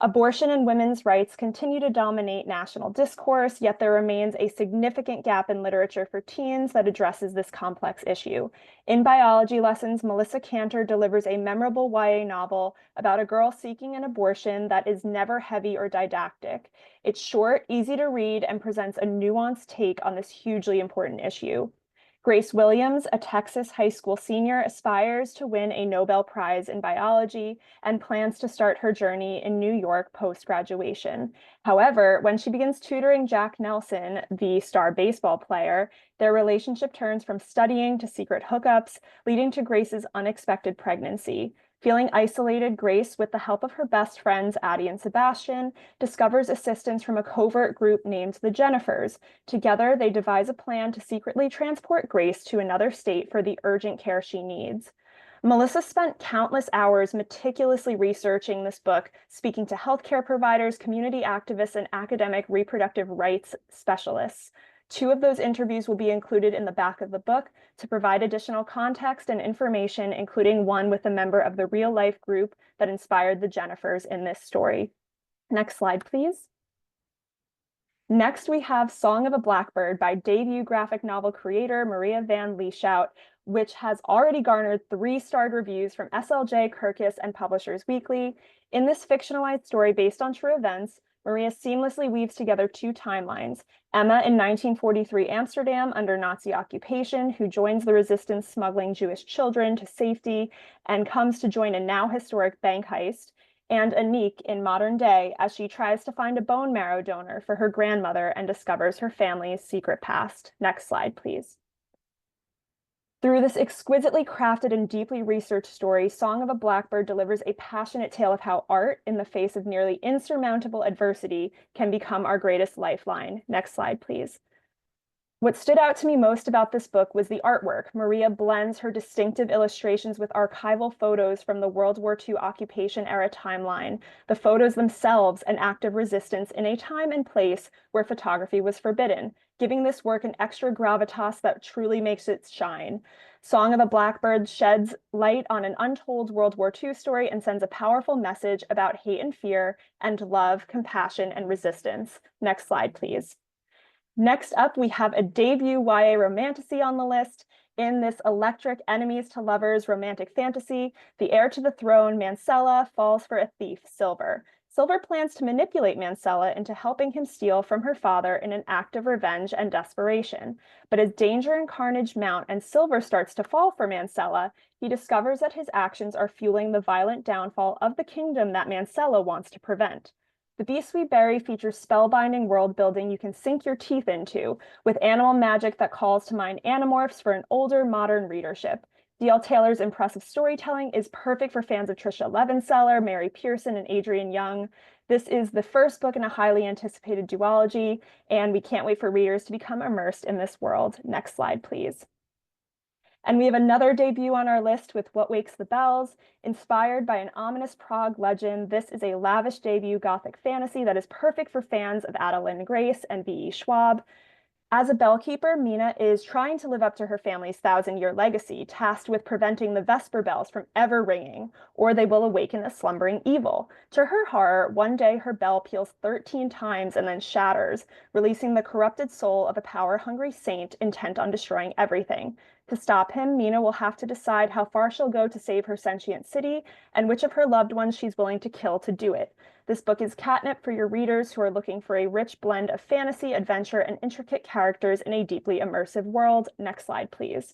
Abortion and women's rights continue to dominate national discourse, yet there remains a significant gap in literature for teens that addresses this complex issue. In biology lessons, Melissa Cantor delivers a memorable YA novel about a girl seeking an abortion that is never heavy or didactic. It's short, easy to read, and presents a nuanced take on this hugely important issue. Grace Williams, a Texas high school senior, aspires to win a Nobel Prize in biology and plans to start her journey in New York post-graduation. However, when she begins tutoring Jack Nelson, the star baseball player, their relationship turns from studying to secret hookups, leading to Grace's unexpected pregnancy. Feeling isolated, Grace, with the help of her best friends, Addie and Sebastian, discovers assistance from a covert group named the Jennifers. Together, they devise a plan to secretly transport Grace to another state for the urgent care she needs. Melissa spent countless hours meticulously researching this book, speaking to healthcare providers, community activists, and academic reproductive rights specialists. 2 of those interviews will be included in the back of the book to provide additional context and information, including one with a member of the real-life group that inspired the Jennifers in this story. Next slide, please. Next, we have Song of a Blackbird by debut graphic novel creator Maria van Lieshout, which has already garnered 3-starred reviews from SLJ, Kirkus, and Publishers Weekly. In this fictionalized story based on true events, Maria seamlessly weaves together 2 timelines. Emma in 1943 Amsterdam under Nazi occupation, who joins the resistance smuggling Jewish children to safety and comes to join a now historic bank heist, and Anique in modern day as she tries to find a bone marrow donor for her grandmother and discovers her family's secret past. Next slide, please. Through this exquisitely crafted and deeply researched story, Song of a Blackbird delivers a passionate tale of how art, in the face of nearly insurmountable adversity, can become our greatest lifeline. Next slide, please. What stood out to me most about this book was the artwork. Maria blends her distinctive illustrations with archival photos from the World War II occupation-era timeline, the photos themselves an act of resistance in a time and place where photography was forbidden, giving this work an extra gravitas that truly makes it shine. Song of a Blackbird sheds light on an untold World War II story and sends a powerful message about hate and fear and love, compassion, and resistance. Next slide, please. Next up, we have a debut YA romantasy on the list. In this electric enemies to lovers romantic fantasy, the heir to the throne, Mancella, falls for a thief, Silver. Silver plans to manipulate Mancella into helping him steal from her father in an act of revenge and desperation. But as danger and carnage mount and Silver starts to fall for Mancella, he discovers that his actions are fueling the violent downfall of the kingdom that Mancella wants to prevent. The Beast We Bury features spellbinding world building you can sink your teeth into, with animal magic that calls to mind animorphs for an older, modern readership. D.L. Taylor's impressive storytelling is perfect for fans of Tricia Levenseller, Mary Pearson, and Adrienne Young. This is the first book in a highly anticipated duology, and we can't wait for readers to become immersed in this world. Next slide, please. And we have another debut on our list with What Wakes the Bells. Inspired by an ominous Prague legend, this is a lavish debut Gothic fantasy that is perfect for fans of Ada Lynn Grace and B.E. Schwab. As a bellkeeper, Mina is trying to live up to her family's 1,000-year legacy, tasked with preventing the Vesper bells from ever ringing, or they will awaken a slumbering evil. To her horror, one day her bell peals 13 times and then shatters, releasing the corrupted soul of a power-hungry saint intent on destroying everything. To stop him, Mina will have to decide how far she'll go to save her sentient city and which of her loved ones she's willing to kill to do it. This book is catnip for your readers who are looking for a rich blend of fantasy, adventure, and intricate characters in a deeply immersive world. Next slide, please.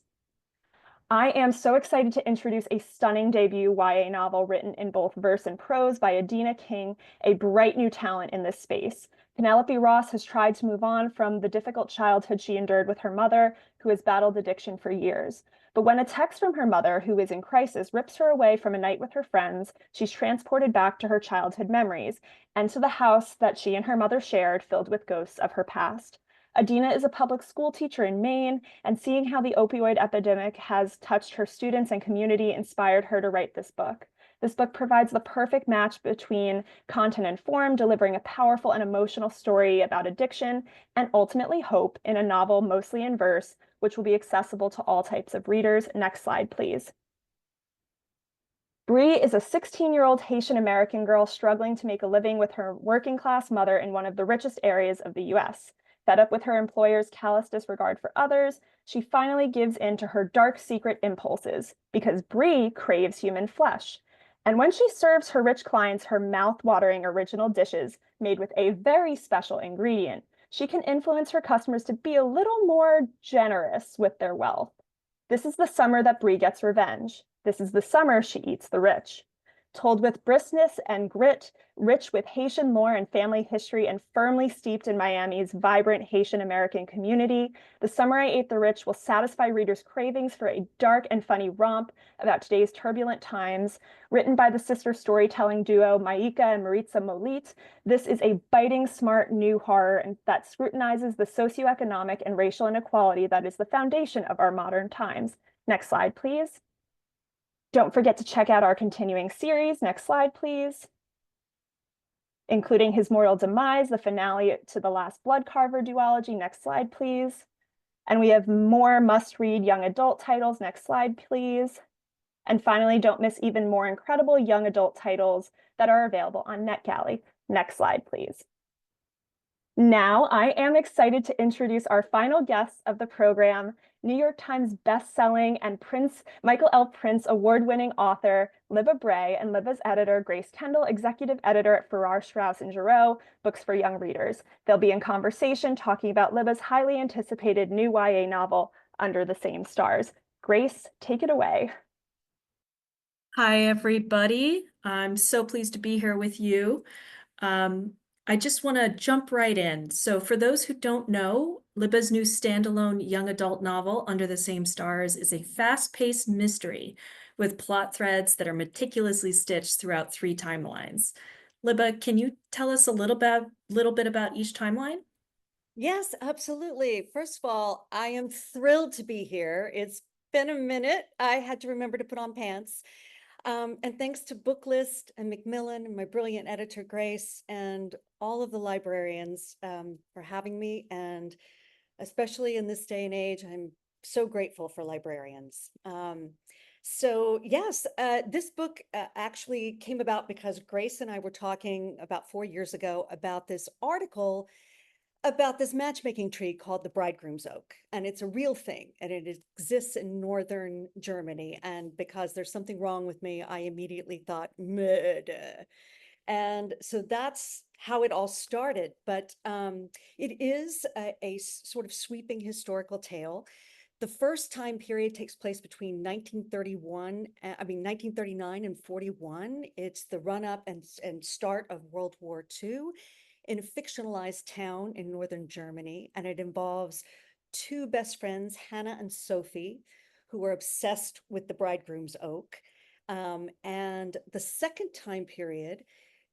I am so excited to introduce a stunning debut YA novel written in both verse and prose by Adina King, a bright new talent in this space. Penelope Ross has tried to move on from the difficult childhood she endured with her mother, who has battled addiction for years. But when a text from her mother, who is in crisis, rips her away from a night with her friends, she's transported back to her childhood memories and to the house that she and her mother shared, filled with ghosts of her past. Adina is a public school teacher in Maine, and seeing how the opioid epidemic has touched her students and community inspired her to write this book. This book provides the perfect match between content and form, delivering a powerful and emotional story about addiction and ultimately hope in a novel mostly in verse, which will be accessible to all types of readers. Next slide, please. Bree is a 16-year-old Haitian-American girl struggling to make a living with her working-class mother in one of the richest areas of the U.S. Fed up with her employer's callous disregard for others, she finally gives in to her dark secret impulses because Bree craves human flesh. And when she serves her rich clients her mouth-watering original dishes made with a very special ingredient, she can influence her customers to be a little more generous with their wealth. This is the summer that Bree gets revenge. This is the summer she eats the rich. Told with briskness and grit, rich with Haitian lore and family history, and firmly steeped in Miami's vibrant Haitian-American community, The Summer I Ate the Rich will satisfy readers' cravings for a dark and funny romp about today's turbulent times. Written by the sister storytelling duo Maika and Maritza Molit, this is a biting, smart, new horror that scrutinizes the socioeconomic and racial inequality that is the foundation of our modern times. Next slide, please. Don't forget to check out our continuing series. Next slide, please. Including His Mortal Demise, the finale to the Last Bloodcarver duology. Next slide, please. And we have more must-read young adult titles. Next slide, please. And finally, don't miss even more incredible young adult titles that are available on NetGalley. Next slide, please. Now I am excited to introduce our final guests of the program, New York Times bestselling and Michael L. Printz award-winning author Libba Bray and Libba's editor Grace Kendall, executive editor at Farrar, Straus and Giroux, Books for Young Readers. They'll be in conversation talking about Libba's highly anticipated new YA novel, Under the Same Stars. Grace, take it away. Hi, everybody. I'm so pleased to be here with you. I just want to jump right in. So for those who don't know, Libba's new standalone young adult novel, Under the Same Stars, is a fast-paced mystery with plot threads that are meticulously stitched throughout 3 timelines. Libba, can you tell us a little bit about each timeline? Yes, absolutely. First of all, I am thrilled to be here. It's been a minute. I had to remember to put on pants. And thanks to Booklist and Macmillan and my brilliant editor, Grace, and all of the librarians for having me. And especially in this day and age, I'm so grateful for librarians. So yes, this book actually came about because Grace and I were talking about 4 years ago about this article about this matchmaking tree called the bridegroom's oak, and it's a real thing, and it exists in northern Germany. And because there's something wrong with me, I immediately thought murder, and so that's how it all started. But it is a sort of sweeping historical tale. The first time period takes place between 1939 and 41. It's the run-up and start of World War II in a fictionalized town in northern Germany, and it involves 2 best friends, Hannah and Sophie, who are obsessed with the bridegroom's oak. And the second time period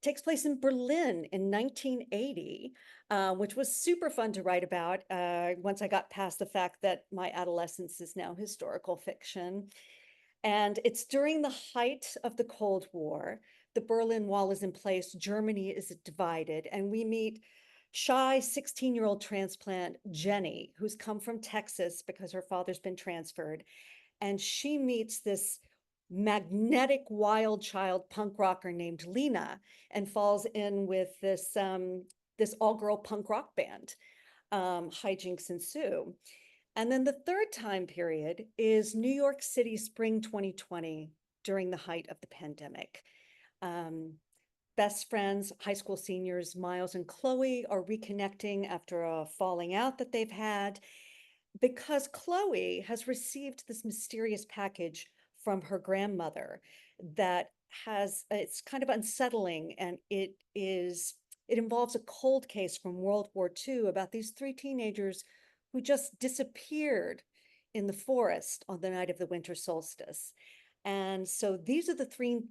takes place in Berlin in 1980, which was super fun to write about once I got past the fact that my adolescence is now historical fiction. And it's during the height of the Cold War. The Berlin Wall is in place, Germany is divided, and we meet shy 16-year-old transplant Jenny, who's come from Texas because her father's been transferred. And she meets this magnetic wild child punk rocker named Lena and falls in with this all-girl punk rock band. Hijinks ensue. And then the third time period is New York City, spring 2020, during the height of the pandemic. Best friends, high school seniors, Miles and Chloe, are reconnecting after a falling out that they've had, because Chloe has received this mysterious package from her grandmother that it's kind of unsettling, and it involves a cold case from World War II about these 3 teenagers who just disappeared in the forest on the night of the winter solstice. And so these are the three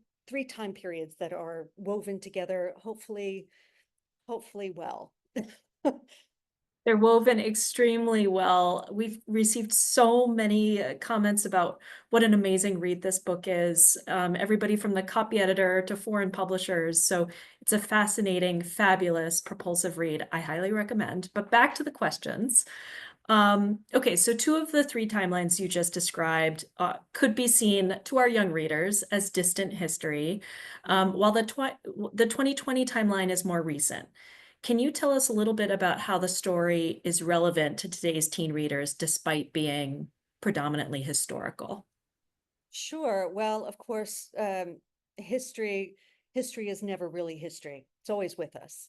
time periods that are woven together, hopefully well. They're woven extremely well. We've received so many comments about what an amazing read this book is. Everybody from the copy editor to foreign publishers. So it's a fascinating, fabulous, propulsive read. I highly recommend. But back to the questions. Okay, so 2 of the 3 timelines you just described could be seen to our young readers as distant history, while the 2020 timeline is more recent. Can you tell us a little bit about how the story is relevant to today's teen readers, despite being predominantly historical? Sure. Well, of course, history is never really history. It's always with us.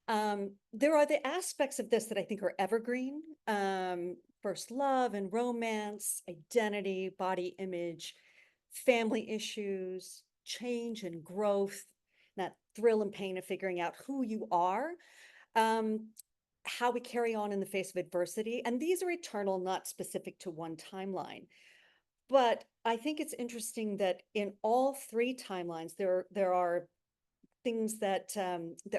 There are the aspects of this that I think are evergreen. First love and romance, identity, body image, family issues, change and growth, that thrill and pain of figuring out who you are, how we carry on in the face of adversity. And these are eternal, not specific to one timeline. But I think it's interesting that in all 3 timelines, there are things that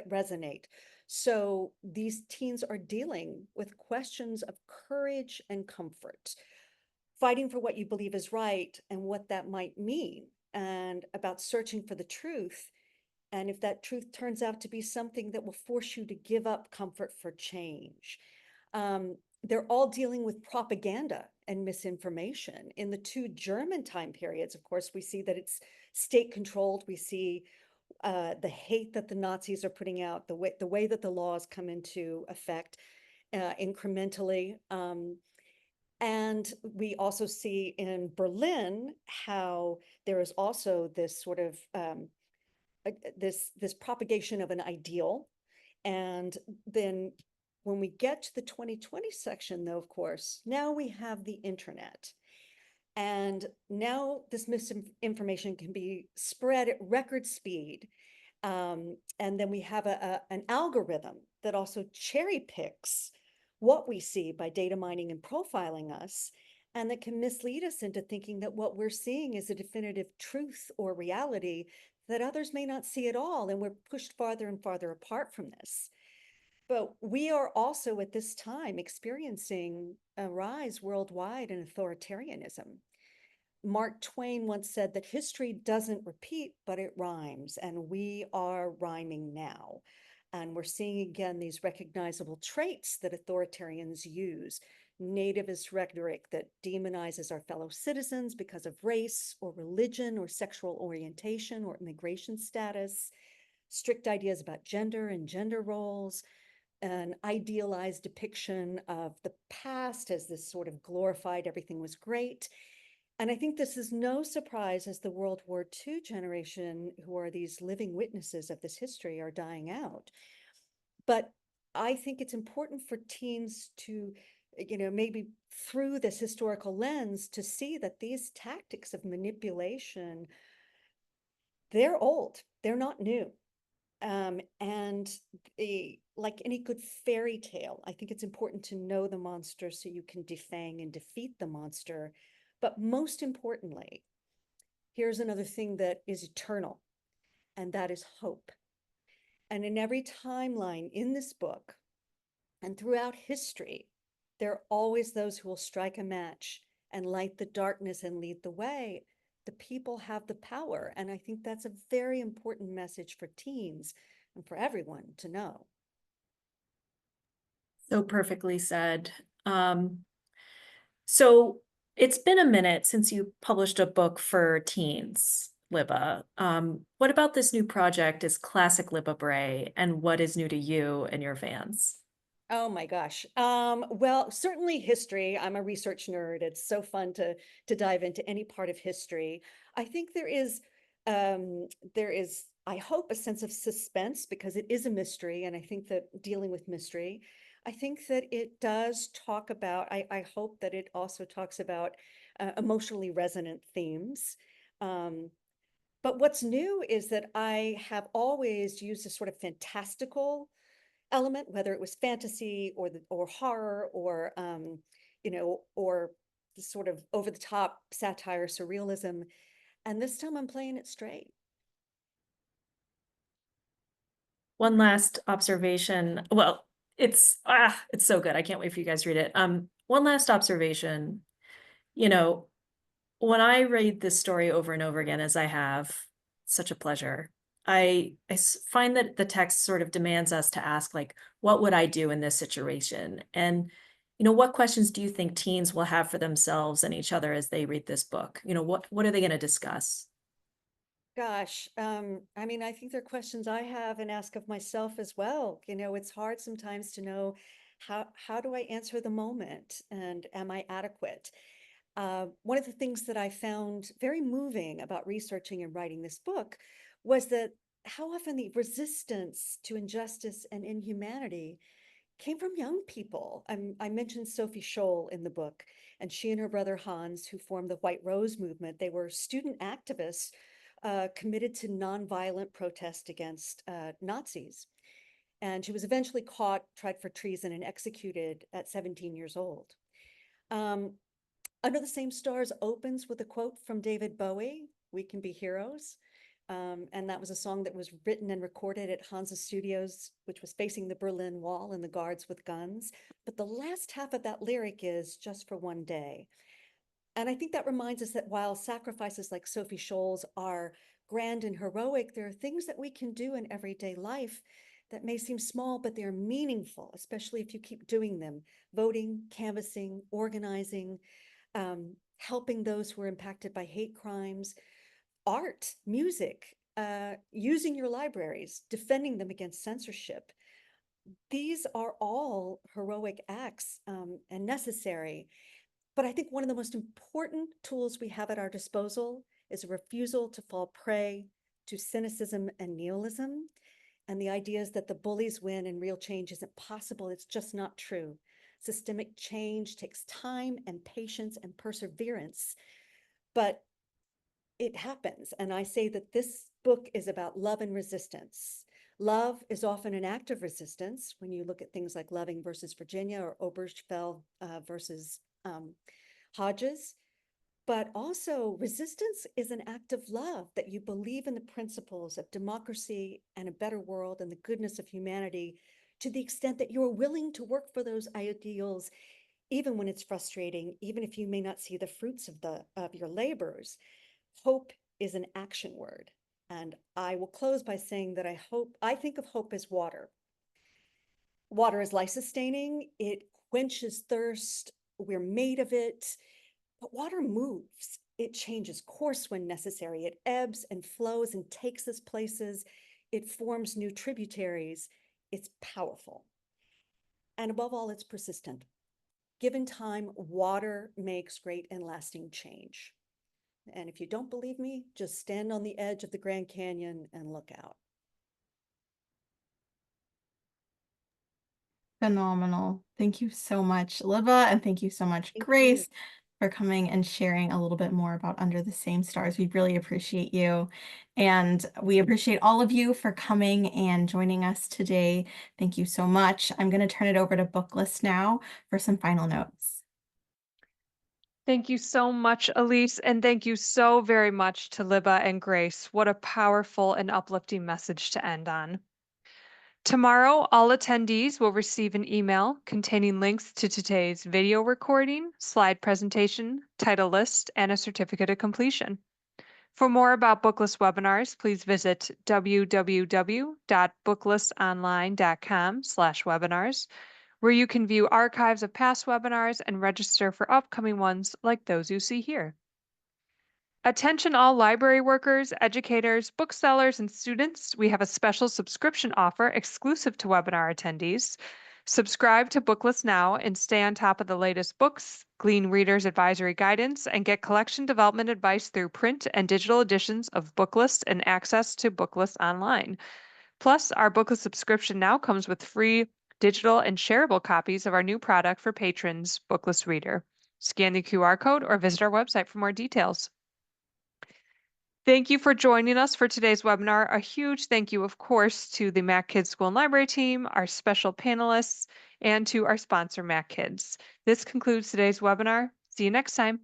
resonate. So these teens are dealing with questions of courage and comfort, fighting for what you believe is right and what that might mean, and about searching for the truth. And if that truth turns out to be something that will force you to give up comfort for change. They're all dealing with propaganda and misinformation. In the 2 German time periods, of course, we see that it's state controlled. We see the hate that the Nazis are putting out, the way that the laws come into effect incrementally. And we also see in Berlin how there is also this sort of this propagation of an ideal. And then when we get to the 2020 section, though, of course, now we have the internet. And now this misinformation can be spread at record speed. And then we have an algorithm that also cherry picks what we see by data mining and profiling us, and that can mislead us into thinking that what we're seeing is a definitive truth or reality that others may not see at all. And we're pushed farther and farther apart from this. But we are also at this time experiencing a rise worldwide in authoritarianism. Mark Twain once said that history doesn't repeat, but it rhymes, and we are rhyming now. And we're seeing again these recognizable traits that authoritarians use. Nativist rhetoric that demonizes our fellow citizens because of race or religion or sexual orientation or immigration status, strict ideas about gender and gender roles, an idealized depiction of the past as this sort of glorified everything was great. And I think this is no surprise as the World War II generation, who are these living witnesses of this history, are dying out. But I think it's important for teens to, maybe through this historical lens, to see that these tactics of manipulation, they're old, they're not new. And like any good fairy tale, I think it's important to know the monster so you can defang and defeat the monster. But most importantly, here's another thing that is eternal, and that is hope. And in every timeline in this book and throughout history, there are always those who will strike a match and light the darkness and lead the way. The people have the power. And I think that's a very important message for teens and for everyone to know. So perfectly said. So it's been a minute since you published a book for teens, Libba. What about this new project is classic Libba Bray, and what is new to you and your fans? Oh my gosh. Well, certainly history. I'm a research nerd. It's so fun to dive into any part of history. I think there is, I hope, a sense of suspense because it is a mystery. And I think that dealing with mystery, I think that it does talk about, I hope that it also talks about emotionally resonant themes. But what's new is that I have always used a sort of fantastical element, whether it was fantasy or horror or or the sort of over the top satire, surrealism. And this time I'm playing it straight. One last observation. Well, it's so good. I can't wait for you guys to read it. One last observation. When I read this story over and over again, as I have, such a pleasure. I find that the text sort of demands us to ask, like, what would I do in this situation? And, what questions do you think teens will have for themselves and each other as they read this book? What are they going to discuss? Gosh, I mean, I think they're questions I have and ask of myself as well. It's hard sometimes to know how do I answer the moment and am I adequate? One of the things that I found very moving about researching and writing this book was that how often the resistance to injustice and inhumanity came from young people. I mentioned Sophie Scholl in the book, and she and her brother Hans, who formed the White Rose movement, they were student activists committed to nonviolent protest against Nazis. And she was eventually caught, tried for treason, and executed at 17 years old. Under the Same Stars opens with a quote from David Bowie, "We Can Be Heroes." And that was a song that was written and recorded at Hansa Studios, which was facing the Berlin Wall and the guards with guns. But the last half of that lyric is "just for one day." And I think that reminds us that while sacrifices like Sophie Scholl's are grand and heroic, there are things that we can do in everyday life that may seem small, but they're meaningful, especially if you keep doing them: voting, canvassing, organizing, helping those who are impacted by hate crimes, art, music, using your libraries, defending them against censorship. These are all heroic acts and necessary. But I think one of the most important tools we have at our disposal is a refusal to fall prey to cynicism and nihilism. And the ideas that the bullies win and real change isn't possible. It's just not true. Systemic change takes time and patience and perseverance, but it happens. And I say that this book is about love and resistance. Love is often an act of resistance when you look at things like Loving versus Virginia or Obergefell versus Hodges. But also resistance is an act of love, that you believe in the principles of democracy and a better world and the goodness of humanity to the extent that you're willing to work for those ideals, even when it's frustrating, even if you may not see the fruits of your labors. Hope is an action word. And I will close by saying that I think of hope as water. Water is life-sustaining. It quenches thirst. We're made of it. But water moves. It changes course when necessary. It ebbs and flows and takes us places. It forms new tributaries. It's powerful. And above all, it's persistent. Given time, water makes great and lasting change. And if you don't believe me, just stand on the edge of the Grand Canyon and look out. Phenomenal. Thank you so much, Libba, and thank you so much, Thank Grace, you. for coming and sharing a little bit more about Under the Same Stars. We really appreciate you. And we appreciate all of you for coming and joining us today. Thank you so much. I'm going to turn it over to Booklist now for some final notes. Thank you so much, Elise, and thank you so very much to Libba and Grace. What a powerful and uplifting message to end on. Tomorrow, all attendees will receive an email containing links to today's video recording, slide presentation, title list, and a certificate of completion. For more about Booklist webinars, please visit www.booklistonline.com/webinars, where you can view archives of past webinars and register for upcoming ones like those you see here. Attention all library workers, educators, booksellers, and students. We have a special subscription offer exclusive to webinar attendees. Subscribe to Booklist now and stay on top of the latest books, glean readers' advisory guidance, and get collection development advice through print and digital editions of Booklist and access to Booklist online. Plus, our Booklist subscription now comes with free digital and shareable copies of our new product for patrons, Booklist Reader. Scan the QR code or visit our website for more details. Thank you for joining us for today's webinar. A huge thank you, of course, to the MacKids School and Library team, our special panelists, and to our sponsor, MacKids. This concludes today's webinar. See you next time.